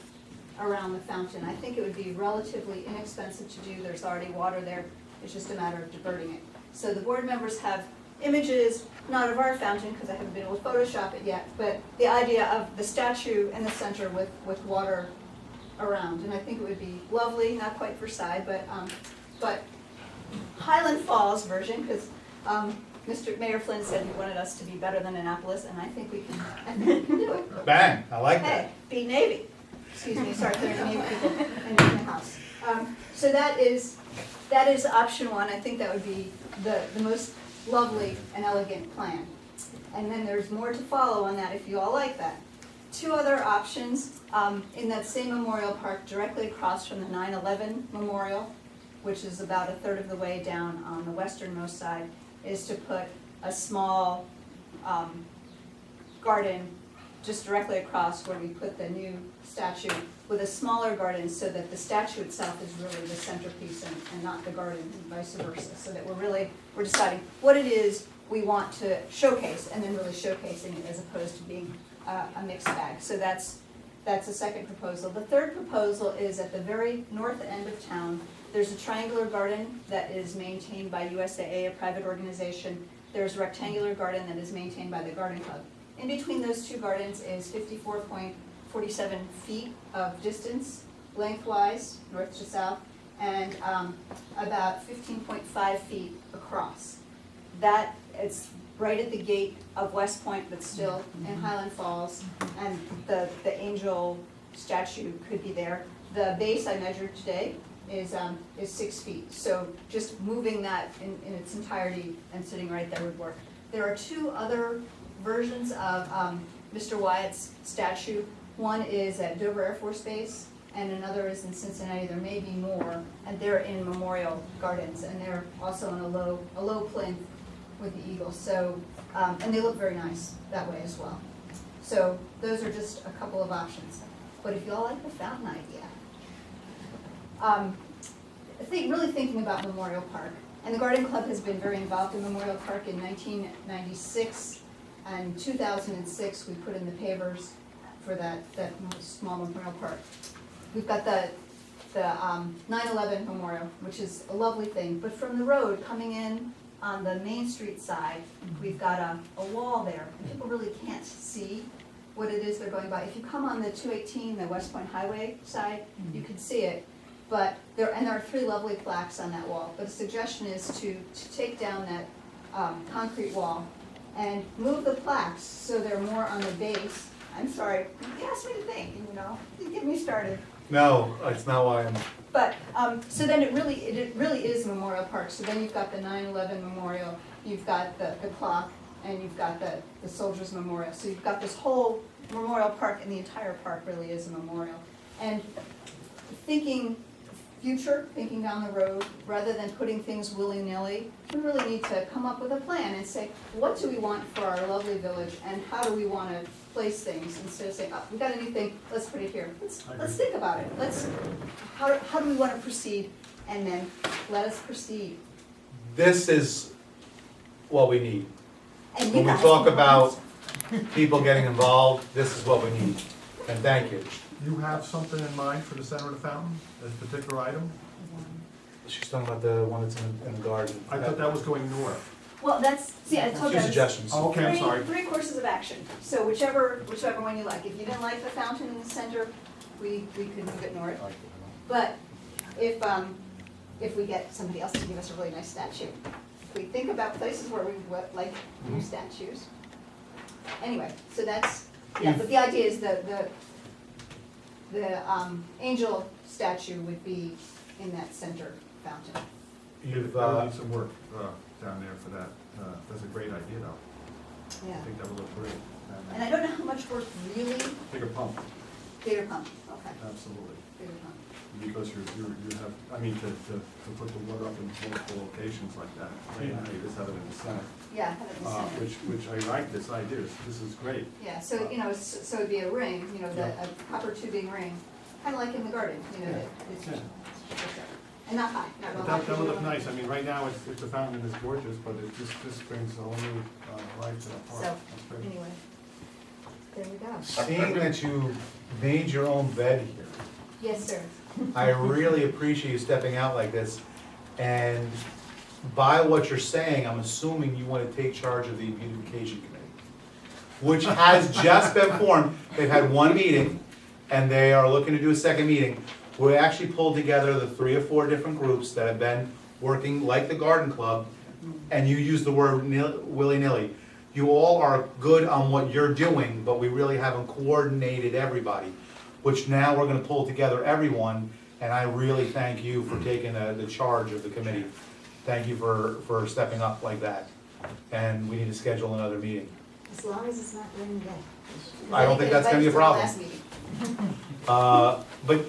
around the fountain. I think it would be relatively inexpensive to do. There's already water there. It's just a matter of diverting it. So the board members have images, not of our fountain, because I haven't been able to Photoshop it yet, but the idea of the statue in the center with water around. And I think it would be lovely, not quite Versailles, but Highland Falls version, because Mr. Mayor Flynn said he wanted us to be better than Annapolis, and I think we can do it. Bang, I like Hey, that. be Navy. Excuse me, sorry, there are Navy people in the house. So that is option one. I think that would be the most lovely and elegant plan. And then there's more to follow on that if you all like that. Two other options in that same memorial park directly across from the 9/11 memorial, which is about a third of the way down on the westernmost side, is to put a small garden just directly across where we put the new statue, with a smaller garden so that the statue itself is really the centerpiece and not the garden, and vice versa. So that we're deciding what it is we want to showcase and then really showcasing it as opposed to being a mixed bag. So that's the second proposal. The third proposal is at the very north end of town. There's a triangular garden that is maintained by USAA, a private organization. There's a rectangular garden that is maintained by the Garden Club. In between those two gardens is 54.47 feet of distance lengthwise, north to south, and about 15.5 feet across. That it's right at the gate of West Point, but still in Highland Falls, and the angel statue could be there. The base I measured today is 6 feet, so just moving that in its entirety and sitting right there would work. There are two other versions of Mr. Wyatt's statue. One is at Dover Air Force Base, and another is in Cincinnati. There may be more, and they're in Memorial Gardens, and they're also on a low plinth with the eagle. So, and they look very nice that way as well. So those are just a couple of options. But if you all like the fountain idea, really thinking about Memorial Park, and the Garden Club has been very involved in Memorial Park. In 1996 and 2006, we put in the pavers for that small Memorial Park. We've got the 9/11 Memorial, which is a lovely thing, but from the road coming in on the Main Street side, we've got a wall there, and people really can't see what it is they're going by. If you come on the 218, the West Point Highway side, you can see it, but there are three lovely plaques on that wall. But the suggestion is to take down that concrete wall and move the plaques so they're more on the base. I'm sorry, you asked me to think, you get me started. No, it's not why I'm, But, so then it really is Memorial Park. So then you've got the 9/11 Memorial, you've got the clock, and you've got the Soldiers Memorial. So you've got this whole Memorial Park, and the entire park really is a memorial. And thinking future, thinking down the road, rather than putting things willy-nilly, we really need to come up with a plan and say, what do we want for our lovely village, and how do we want to place things, instead of saying, oh, we got a new thing, let's put it here. Let's think about it. How do we want to proceed, and then let us proceed. this is what we need. And you When we guys talk can about people getting involved, this is what we need. And thank you. You have something in mind for the center of the fountain, a particular item? She's talking about the one that's in the garden. I thought that was going north. Well, I told Few you. suggestions. Oh, okay, I'm sorry. Three courses of action, so whichever one you like. If you didn't like the fountain in the center, we could move it north. But if we get somebody else to give us a really nice statue, if we think about places where we would like new statues. Anyway, so that's, but the idea is the angel statue would be in that center fountain. You've, That would need some work down there for that. That's a great idea, though. Yeah. I think that would look great. And I don't know how much work really, Bigger pump. Gator Pump, okay, Absolutely. Gator Pump. Because you have, I mean, to put the water up in multiple locations like that, right now, you just have it in the center. Yeah, have it in the center. Which I like this idea, this is great. Yeah, so, you know, so it'd be a ring, you know, a copper tubing ring, kind of like in the garden, you know, that it's, Yeah. and not high, not real But high. that would look nice, I mean, right now, it's the fountain is gorgeous, but it just brings a whole new life to that park. So, That's great. anyway, there we go. Seeing that you made your own bed here, Yes, sir. I really appreciate you stepping out like this. And by what you're saying, I'm assuming you want to take charge of the beautification committee, which has just been formed. They've had one meeting, and they are looking to do a second meeting. We actually pulled together the 3 or 4 different groups that have been working like the garden club, and you use the word willy-nilly. You all are good on what you're doing, but we really haven't coordinated everybody, which now we're gonna pull together everyone, and I really thank you for taking the charge of the committee. Thank you for stepping up like that, and we need to schedule another meeting. As long as it's not during the day. I don't think that's gonna be a problem. Last meeting. But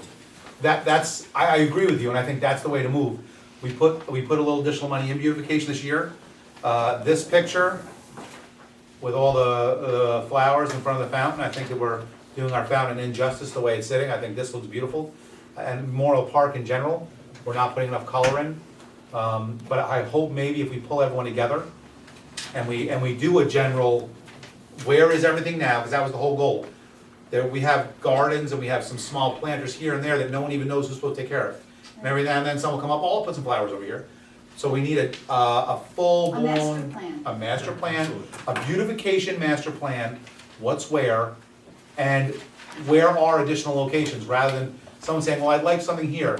that's, I agree with you, and I think that's the way to move. We put a little additional money in beautification this year. This picture with all the flowers in front of the fountain, I think that we're doing our fountain injustice the way it's sitting. I think this looks beautiful. And Memorial Park in general, we're not putting enough color in. But I hope maybe if we pull everyone together and we do a general, where is everything now, because that was the whole goal. There, we have gardens and we have some small planters here and there that no one even knows who's supposed to take care of. And every now and then someone will come up, oh, I'll put some flowers over here. So we need a full-blown. plan. A master plan, a beautification master plan, what's where, and where are additional locations, rather than someone saying, well, I'd like something here.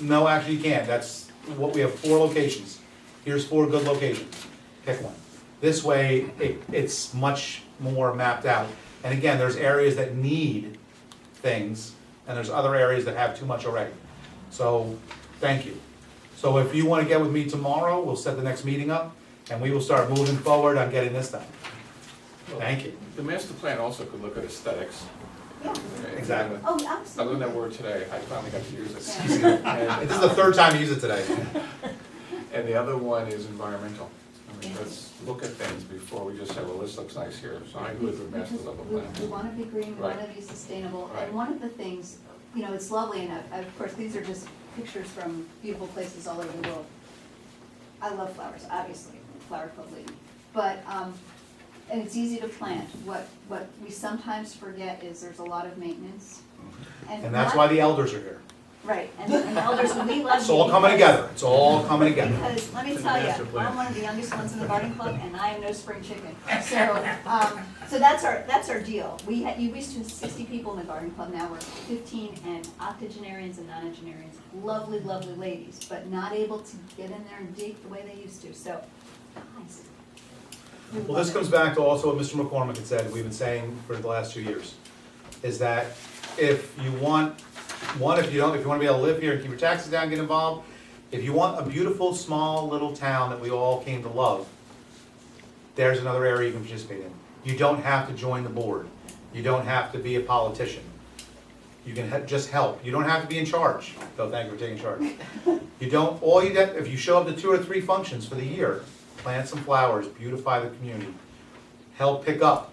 No, actually you can't, that's what, we have 4 locations. Here's 4 good locations, pick one. This way, it's much more mapped out. And again, there's areas that need things, and there's other areas that have too much already. So, thank you. So if you wanna get with me tomorrow, we'll set the next meeting up, and we will start moving forward on getting this done. Thank you. The master plan also could look at aesthetics. Yeah. Exactly. Oh, I learned absolutely. that word today, I finally got to use it. This is the 3rd time you use it today. And the other one is environmental. I mean, let's look at things before we just say, well, this looks nice here, so I agree with the master Because level we plan. wanna be green, we Right. wanna be sustainable, Right. and one of the things, you know, it's lovely, and of course, these are just pictures from beautiful places all over the world. I love flowers, obviously, flower club lady, but, and it's easy to plant. What we sometimes forget is there's a lot of maintenance. And that's why the elders are here. Right, and the elders, we love you. It's all coming because- together, it's all coming together. Because, let me tell master you, plan. I'm one of the youngest ones in the garden club, and I am no spring chicken. So that's our deal. We used to have 60 people in the garden club, now we're 15, and octogenarians and nonagenarians, lovely, lovely ladies, but not able to get in there and dig the way they used to, so, guys. we Well, love this it. comes back to also what Mr. McCormick had said, we've been saying for the last 2 years, is that if you want, if you wanna be able to live here and keep your taxes down, get involved, if you want a beautiful, small, little town that we all came to love, there's another area you can participate in. You don't have to join the board. You don't have to be a politician. You can just help. You don't have to be in charge, though thank you for taking charge. You don't, all you get, if you show up to 2 or 3 functions for the year, plant some flowers, beautify the community, help pick up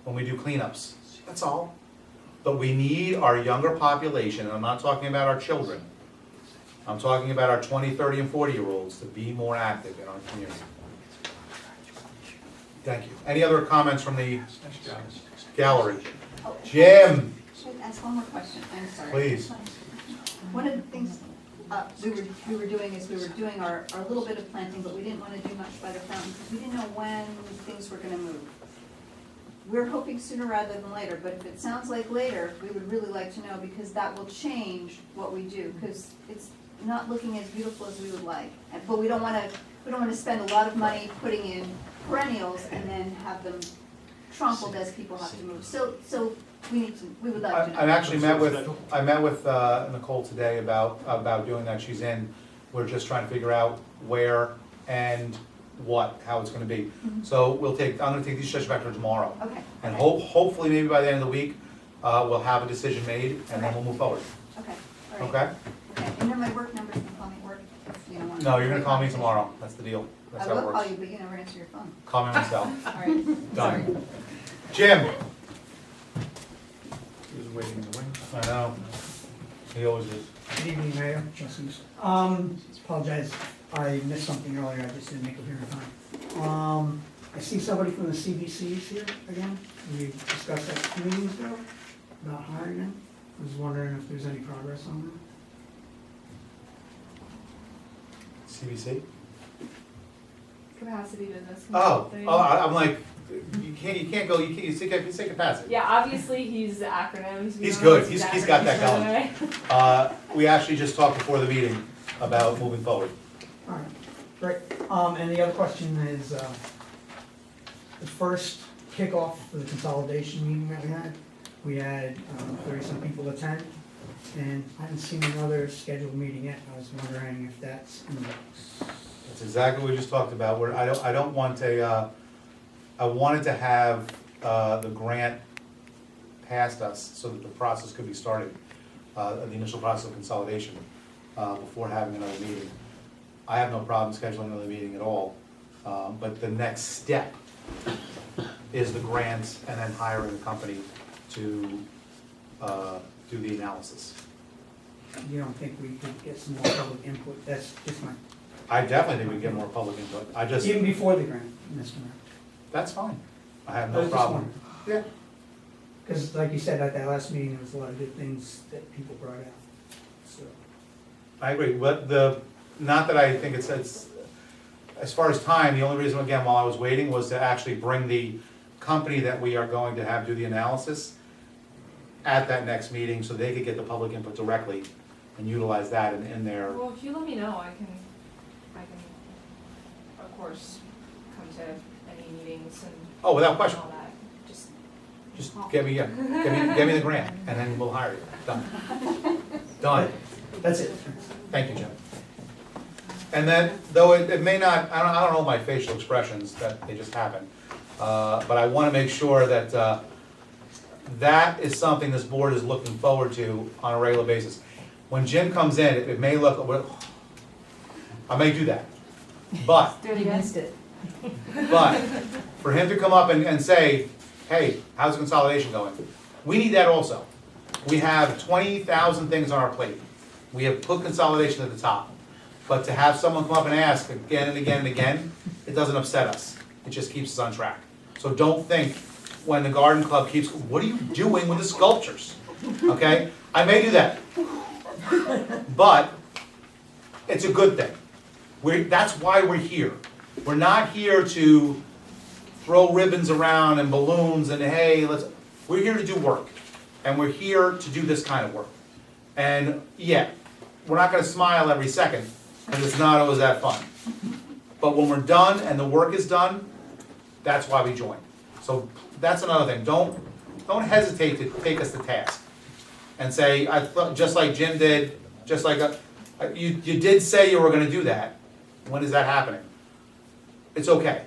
when we do cleanups, that's all. But we need our younger population, and I'm not talking about our children, I'm talking about our 20, 30, and 40-year-olds to be more active in our community. Thank you. Any other comments from the gallery? Oh, Jim, Should I ask one more question? I'm sorry. Please. One of the things we were doing is we were doing our little bit of planting, but we didn't want to do much by the fountain because we didn't know when things were going to move. We're hoping sooner rather than later, but if it sounds like later, we would really like to know because that will change what we do because it's not looking as beautiful as we would like. But we don't want to spend a lot of money putting in perennials and then have them trampled as people have to move. So we would like to know. I actually met with Nicole today about doing that. She's in, we're just trying to figure out where and how it's gonna be. So I'm gonna take these suggestions back to her tomorrow. Okay. And hopefully maybe by the end of the week, we'll have a decision made, and then we'll move forward, Okay, all right. okay? Okay, and then my work number, you can call me at work if you don't want. No, you're gonna call me tomorrow, that's the deal, that's I how it will call works. you, but you never answer your phone. Call me myself, All right, sorry. done. Jim? He was waiting in the wings. I know, he always is. Good evening, Mayor, trustees. Apologize, I missed something earlier, I just didn't make it here in time. I see somebody from the CBC's here again. We discussed that 2 meetings ago about hiring them. I was wondering if there's any progress on CBC? Capacity business. Oh, thing. I'm like, you can't go, you say capacity. Yeah, obviously he's the acronyms. He's good. He's got that going. We actually just talked before the meeting about moving forward. that? All right, great. And the other question is, the first kickoff for the consolidation meeting that we had 30-some people attend, and I haven't seen another scheduled meeting yet. I was wondering if that's in the works. That's exactly what we just talked about, where I don't want I wanted to have, the grant passed us so that the process could be started, the initial process of consolidation, before having another meeting. I have no problem scheduling another meeting at all, but the next step is the grants and then hiring a company to, do the analysis. You don't think we could get some more public input? That's just my, I definitely think we can get more public input, I just, even before the grant, Mr. Mayor. that's fine, I have I no was just problem. wondering. Because like you said, at that last meeting, there was a lot of good things that people brought out, so. I agree, but not that I think it's, as far as time, the only reason, again, while I was waiting, was to actually bring the company that we are going to have do the analysis at that next meeting, so they could get the public input directly and utilize that in their, Well, if you let me know, I can, of course, come to any meetings and oh, without and question, all that. Just get me the grant, and then we'll hire you, done. Done, That's it. thank you, Jim. And then, though it may not, I don't know my facial expressions, that they just happen, but I wanna make sure that, that is something this board is looking forward to on a regular basis. When Jim comes in, it may look, I may do that, but, it. but, for him to come up and say, hey, how's the consolidation going? We need that also. We have 20,000 things on our plate. We have put consolidation at the top. But to have someone come up and ask again and again and again, it doesn't upset us. It just keeps us on track. So don't think when the garden club keeps, what are you doing with the sculptures? Okay? I may do that. But it's a good thing. That's why we're here. We're not here to throw ribbons around and balloons and hey, we're here to do work. And we're here to do this kind of work. And yeah, we're not gonna smile every second, because it's not always that fun. But when we're done and the work is done, that's why we joined. So that's another thing, don't hesitate to take us to task. And say, I thought, just like Jim did, just like, you did say you were gonna do that. When is that happening? It's okay,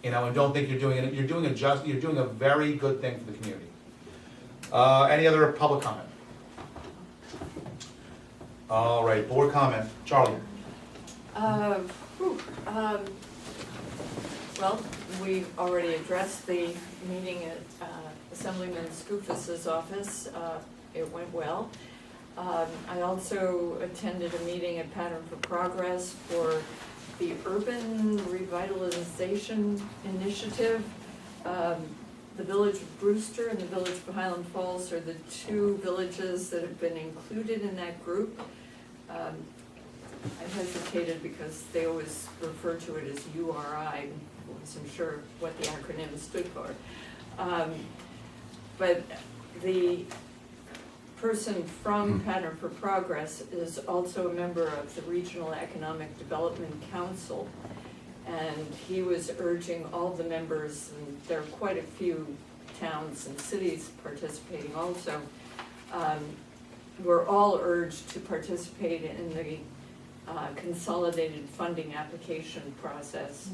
and don't think you're doing it, you're doing a very good thing for the community. Any other public comment? All right, board comment, Charlie. Well, we've already addressed the meeting at Assemblyman Skoufis's office. It went well. I also attended a meeting at Pattern for Progress for the Urban Revitalization Initiative. The Village of Brewster and the Village of Highland Falls are the two villages that have been included in that group. I hesitated because they always refer to it as URI. I wasn't sure what the acronym stood for. But the person from Pattern for Progress is also a member of the Regional Economic Development Council. And he was urging all the members, and there are quite a few towns and cities participating also, we're all urged to participate in the consolidated funding application process.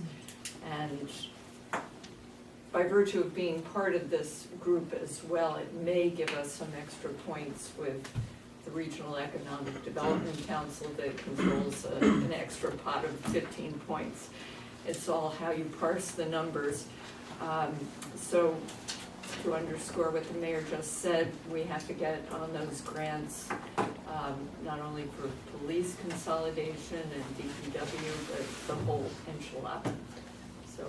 And by virtue of being part of this group as well, it may give us some extra points with the Regional Economic Development Council that controls an extra pot of 15 points. It's all how you parse the numbers. So to underscore what the mayor just said, we have to get on those grants, not only for police consolidation and DPW, but the whole enchilada. So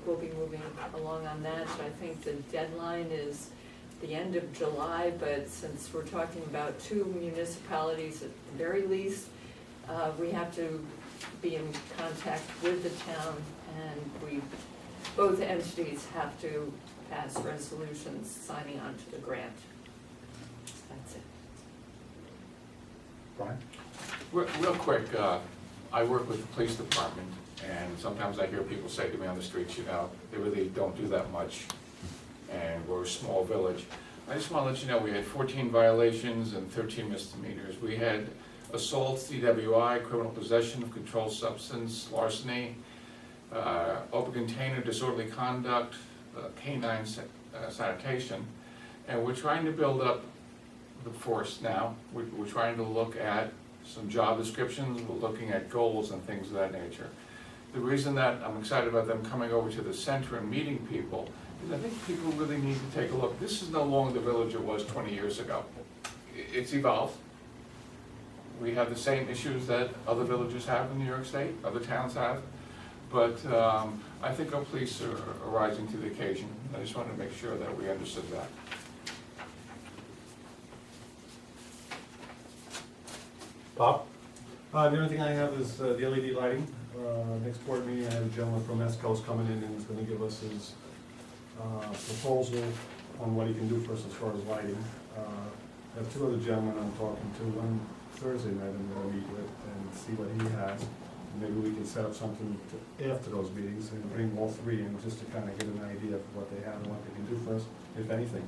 we'll be moving along on that. I think the deadline is the end of July, but since we're talking about 2 municipalities at the very least, we have to be in contact with the town, and both entities have to pass resolutions signing on to the grant. That's it. Brian? Real quick, I work with the police department, and sometimes I hear people say to me on the streets, you know, they really don't do that much, and we're a small village. I just want to let you know, we had 14 violations and 13 misdemeanors. We had assaults, DWI, criminal possession of controlled substance, larceny, open container, disorderly conduct, canine sanitation, and we're trying to build up the force now. We're trying to look at some job descriptions, we're looking at goals and things of that nature. The reason that I'm excited about them coming over to the center and meeting people is I think people really need to take a look. This is no longer the village it was 20 years ago. It's evolved. We have the same issues that other villages have in New York State, other towns have, but I think our police are rising to the occasion. I just wanted to make sure that we understood that. Bob? The only thing I have is the LED lighting. Next board meeting, I have a gentleman from ESCO's coming in and he's gonna give us his proposal on what he can do for us as far as lighting. I have 2 other gentlemen I'm talking to. One Thursday night I'm gonna meet with and see what he has. Maybe we can set up something after those meetings and bring all 3 in just to kind of get an idea of what they have and what they can do for us, if anything.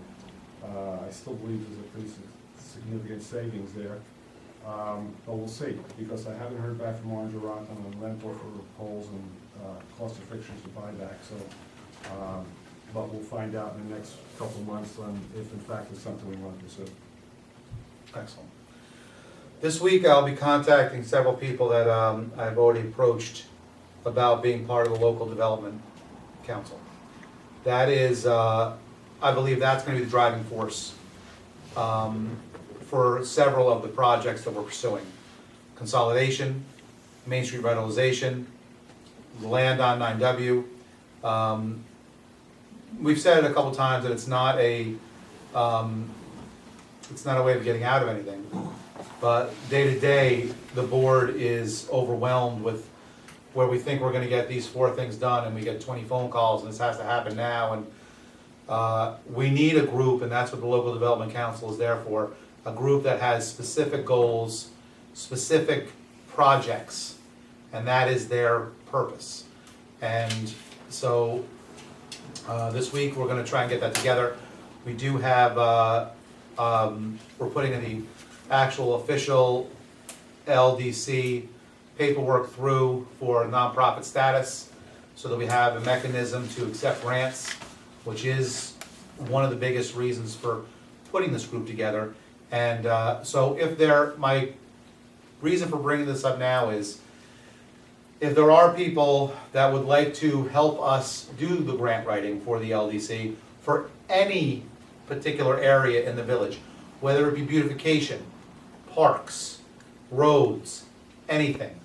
I still believe there's a pretty significant savings there. But we'll see, because I haven't heard back from Orange Rock on the rental for poles and cost of fixtures to buy back, so, but we'll find out in the next couple of months on if in fact it's something we want to pursue. Excellent. This week I'll be contacting several people that I've already approached about being part of the local development council. That is, I believe that's going to be the driving force for several of the projects that we're pursuing. Consolidation, Main Street revitalization, land on 9W. We've said it a couple times that it's not a way of getting out of anything, but day to day, the board is overwhelmed with where we think we're gonna get these 4 things done, and we get 20 phone calls, and this has to happen now, and we need a group, and that's what the local development council is there for, a group that has specific goals, specific projects, and that is their purpose. And so this week, we're gonna try and get that together. We do have, we're putting in the actual official LDC paperwork through for nonprofit status, so that we have a mechanism to accept grants, which is one of the biggest reasons for putting this group together. And so my reason for bringing this up now is, if there are people that would like to help us do the grant writing for the LDC for any particular area in the village, whether it be beautification, parks, roads, anything,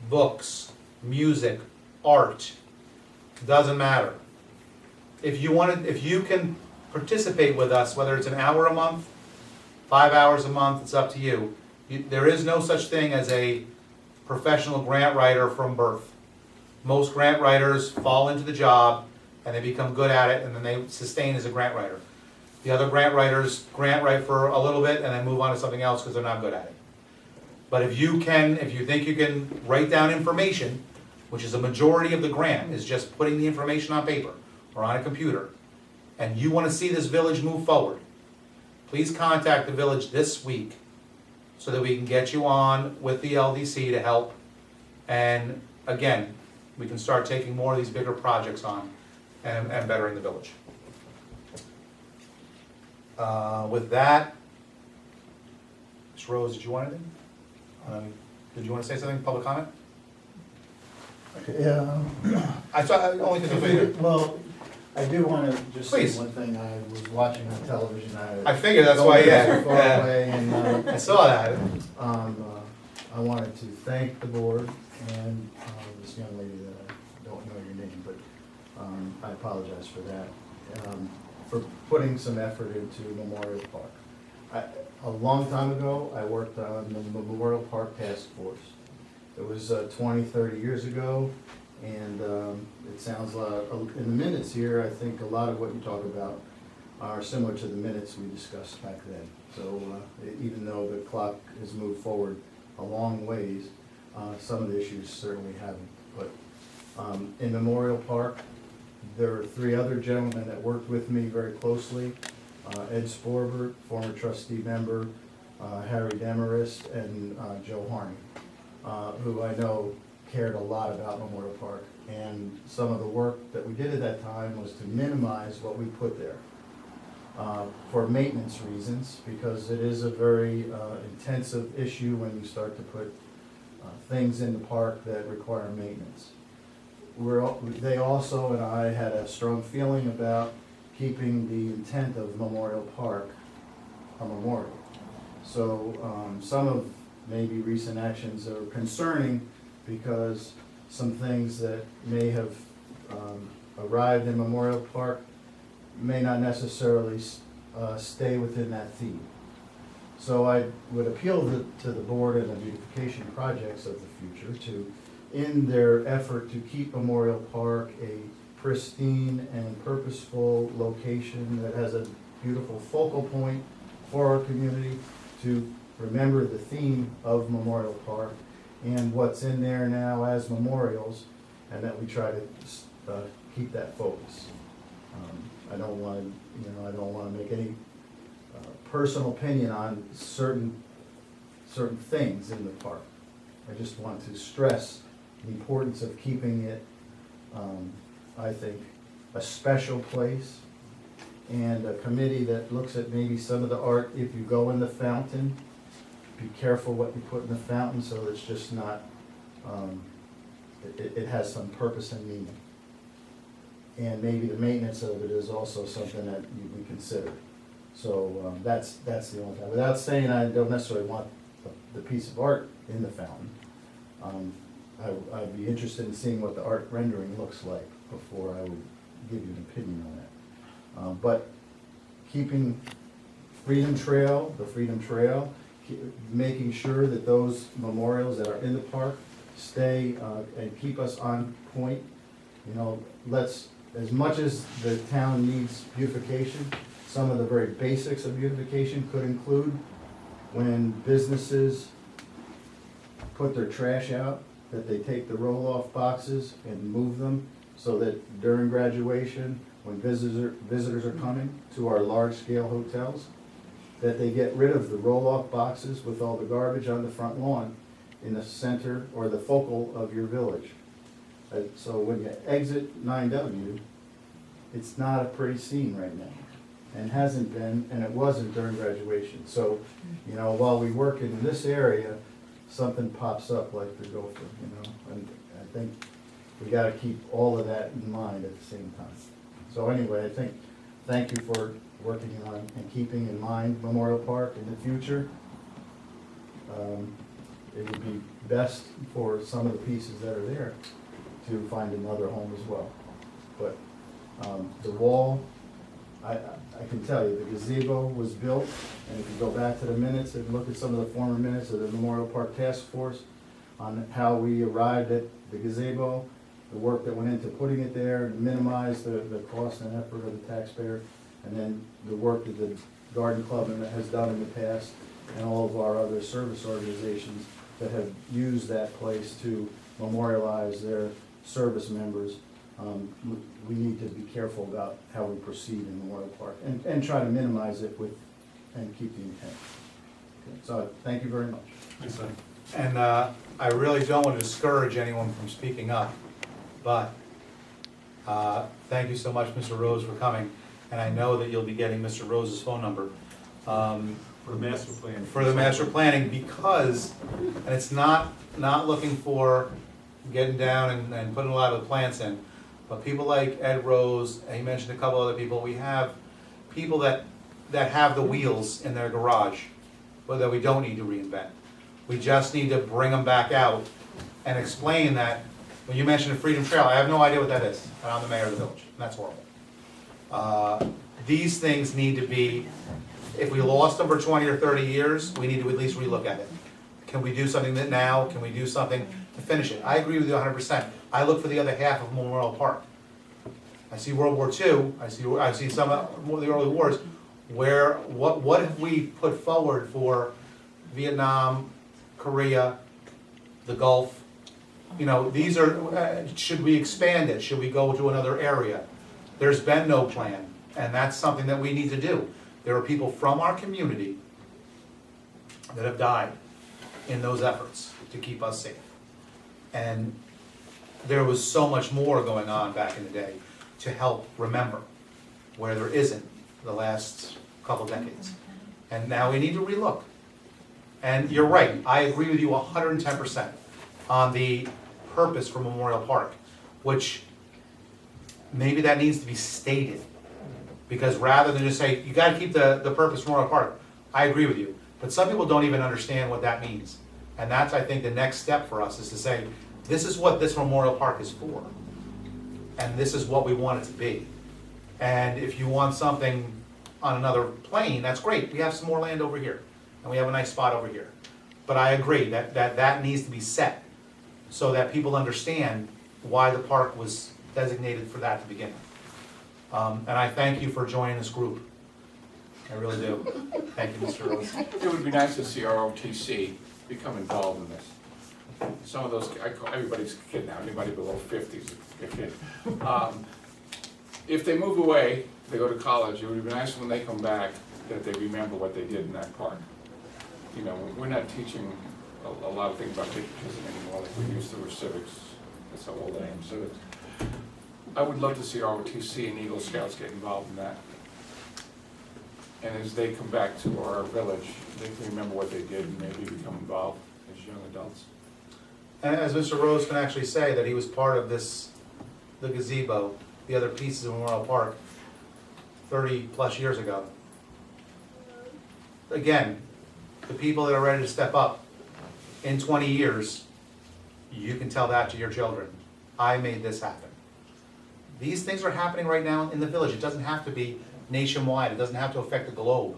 books, music, art, doesn't matter. If you can participate with us, whether it's an hour a month, 5 hours a month, it's up to you. There is no such thing as a professional grant writer from birth. Most grant writers fall into the job and they become good at it, and then they sustain as a grant writer. The other grant writers grant write for a little bit and then move on to something else because they're not good at it. But if you think you can write down information, which is a majority of the grant, is just putting the information on paper or on a computer, and you want to see this village move forward, please contact the village this week so that we can get you on with the LDC to help. And again, we can start taking more of these bigger projects on. and bettering the village. With that, Ms. Rose, did you want anything? Did you want to say something, public comment? Yeah. I saw, only because of Well, I do want to just say Please. one thing. I was watching on television. I figured that's why, yeah. Don't go too far away, and I saw that. I wanted to thank the board and this young lady that I don't know your name, but I apologize for that, for putting some effort into Memorial Park. A long time ago, I worked on the Memorial Park Task Force. It was 20, 30 years ago, and it sounds like, in the minutes here, I think a lot of what you talk about are similar to the minutes we discussed back then. So even though the clock has moved forward a long ways, some of the issues certainly haven't. But in Memorial Park, there are 3 other gentlemen that worked with me very closely. Ed Sporbert, former trustee member, Harry Demarest, and Joe Harney, who I know cared a lot about Memorial Park. And some of the work that we did at that time was to minimize what we put there for maintenance reasons, because it is a very intensive issue when you start to put things in the park that require maintenance. They also and I had a strong feeling about keeping the intent of Memorial Park a memorial. So some of maybe recent actions are concerning because some things that may have arrived in Memorial Park may not necessarily stay within that theme. So I would appeal to the board and the beautification projects of the future to, in their effort to keep Memorial Park a pristine and purposeful location that has a beautiful focal point for our community, to remember the theme of Memorial Park and what's in there now as memorials, and that we try to keep that focus. I don't want to, I don't want to make any personal opinion on certain things in the park. I just want to stress the importance of keeping it, I think, a special place, and a committee that looks at maybe some of the art. If you go in the fountain, be careful what you put in the fountain, so it's just not, it has some purpose and meaning. And maybe the maintenance of it is also something that we consider. So that's the only thing. Without saying I don't necessarily want the piece of art in the fountain, I'd be interested in seeing what the art rendering looks like before I would give you an opinion on that. But keeping Freedom Trail, the Freedom Trail, making sure that those memorials that are in the park stay and keep us on point. Let's, as much as the town needs beautification, some of the very basics of beautification could include when businesses put their trash out, that they take the roll-off boxes and move them, so that during graduation, when visitors are coming to our large-scale hotels, that they get rid of the roll-off boxes with all the garbage on the front lawn in the center or the focal of your village. So when you exit 9W, it's not a pretty scene right now, and hasn't been, and it wasn't during graduation. So, while we work in this area, something pops up like the gopher, and I think we gotta keep all of that in mind at the same time. So anyway, thank you for working on and keeping in mind Memorial Park in the future. It would be best for some of the pieces that are there to find another home as well. But the wall, I can tell you, the gazebo was built, and if you go back to the minutes and look at some of the former minutes of the Memorial Park Task Force on how we arrived at the gazebo, the work that went into putting it there, minimize the cost and effort of the taxpayer, and then the work that the Garden Club has done in the past, and all of our other service organizations that have used that place to memorialize their service members. We need to be careful about how we proceed in Memorial Park and try to minimize it and keep the intent. Okay, so thank you very much. Thanks, Lynn. And I really don't want to discourage anyone from speaking up, but Thank you so much, Mr. Rose, for coming, and I know that you'll be getting Mr. Rose's phone number. For the master plan. For the master planning, because, and it's not looking for getting down and putting a lot of the plants in, but people like Ed Rose, and he mentioned a couple other people, we have people that have the wheels in their garage, but that we don't need to reinvent. We just need to bring them back out and explain that, when you mentioned the Freedom Trail, I have no idea what that is, and I'm the mayor of the village, and that's horrible. These things need to be, if we lost them for 20 or 30 years, we need to at least relook at it. Can we do something that now, can we do something to finish it? I agree with you 100%. I look for the other half of Memorial Park. I see World War II, I see some of the early wars, where, what have we put forward for Vietnam, Korea, the Gulf? You know, these are, should we expand it? Should we go to another area? There's been no plan, and that's something that we need to do. There are people from our community that have died in those efforts to keep us safe. And there was so much more going on back in the day to help remember, where there isn't the last couple decades. And now we need to relook. And you're right, I agree with you 110% on the purpose for Memorial Park, which maybe that needs to be stated. Because rather than just say, you gotta keep the purpose for Memorial Park, I agree with you. But some people don't even understand what that means. And that's, I think, the next step for us, is to say, this is what this Memorial Park is for. And this is what we want it to be. And if you want something on another plane, that's great. We have some more land over here. And we have a nice spot over here. But I agree that needs to be set, so that people understand why the park was designated for that to begin with. And I thank you for joining this group. I really do. Thank you, Mr. Rose. It would be nice to see ROTC become involved in this. Some of those, I call, everybody's a kid now, anybody below 50 is a kid. If they move away, they go to college, it would be nice when they come back that they remember what they did in that park. You know, we're not teaching a lot of things about patriotism anymore like we used to with civics. That's how old I am, civics. I would love to see ROTC and Eagle Scouts get involved in that. And as they come back to our village, they can remember what they did and maybe become involved as young adults. And as Mr. Rose can actually say, that he was part of this, the gazebo, the other pieces of Memorial Park 30-plus years ago. Again, the people that are ready to step up in 20 years, you can tell that to your children. I made this happen. These things are happening right now in the village. It doesn't have to be nationwide. It doesn't have to affect the globe.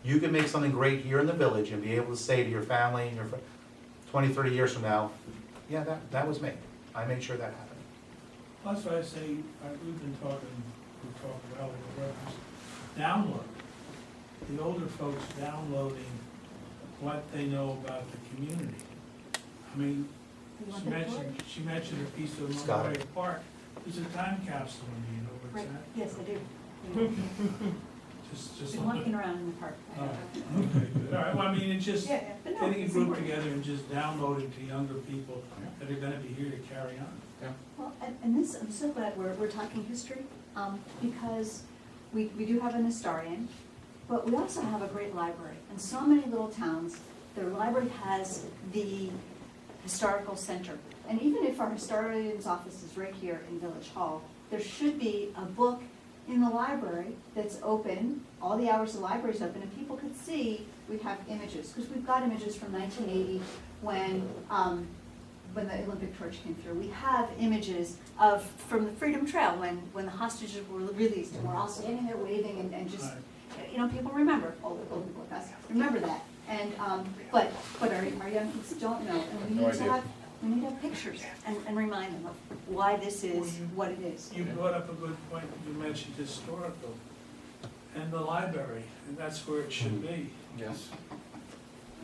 You can make something great here in the village and be able to say to your family and your 20, 30 years from now, yeah, that was me. I made sure that happened. That's why I say, we've talked about it, download. The older folks downloading what they know about the community. I mean, she mentioned a piece of Memorial Park. There's a time capsule in the over Right, that. yes, I do. Just Been walking around in the park. Oh, okay, good. All right, well, I mean, it's just Yeah, but no, getting a it's group important. together and just downloading to younger people that are gonna be here to carry on. Well, and this, I'm so glad we're talking history, because we do have an historian, but we also have a great library. And so many little towns, their library has the historical center. And even if our historian's office is right here in Village Hall, there should be a book in the library that's open, all the hours the library's open, and people could see, we have images, because we've got images from 1980 when the Olympic torch came through. We have images from the Freedom Trail when the hostages were released, and we're all standing there waving and just, you know, people remember, old people like us, remember that. And, but our young kids don't know, and we need to have pictures and remind them of why this is what it is. You brought up a good point, you mentioned historical, and the library, and that's where it should be. Yes.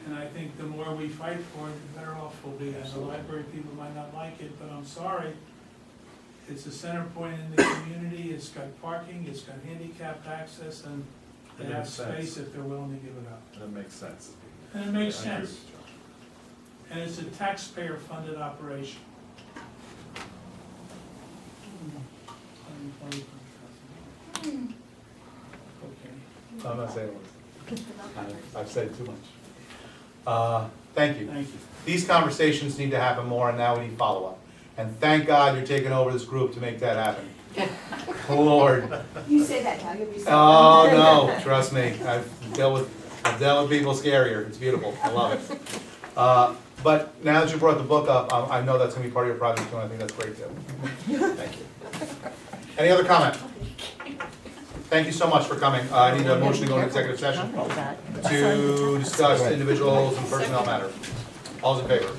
And I think the more we fight for it, the better off we'll be. And the library people might not like it, but I'm sorry. It's a center point in the community, it's got parking, it's got handicapped access, and they have space if they're willing to give it up. That makes sense. And it makes sense. And it's a taxpayer-funded operation. Okay, I'm not saying it. I've said too much. Thank you. thank you. These conversations need to happen more, and now we need follow-up. And thank God you're taking over this group to make that happen. Lord. You say that now, you'll be so. Oh, no, trust me, I've dealt with people scarier, it's beautiful, I love it. But now that you brought the book up, I know that's gonna be part of your project too, and I think that's great too. Thank you. Any other comment? Thank you so much for coming. I need a motion to go into executive session to discuss individuals and personnel matters. All's in favor?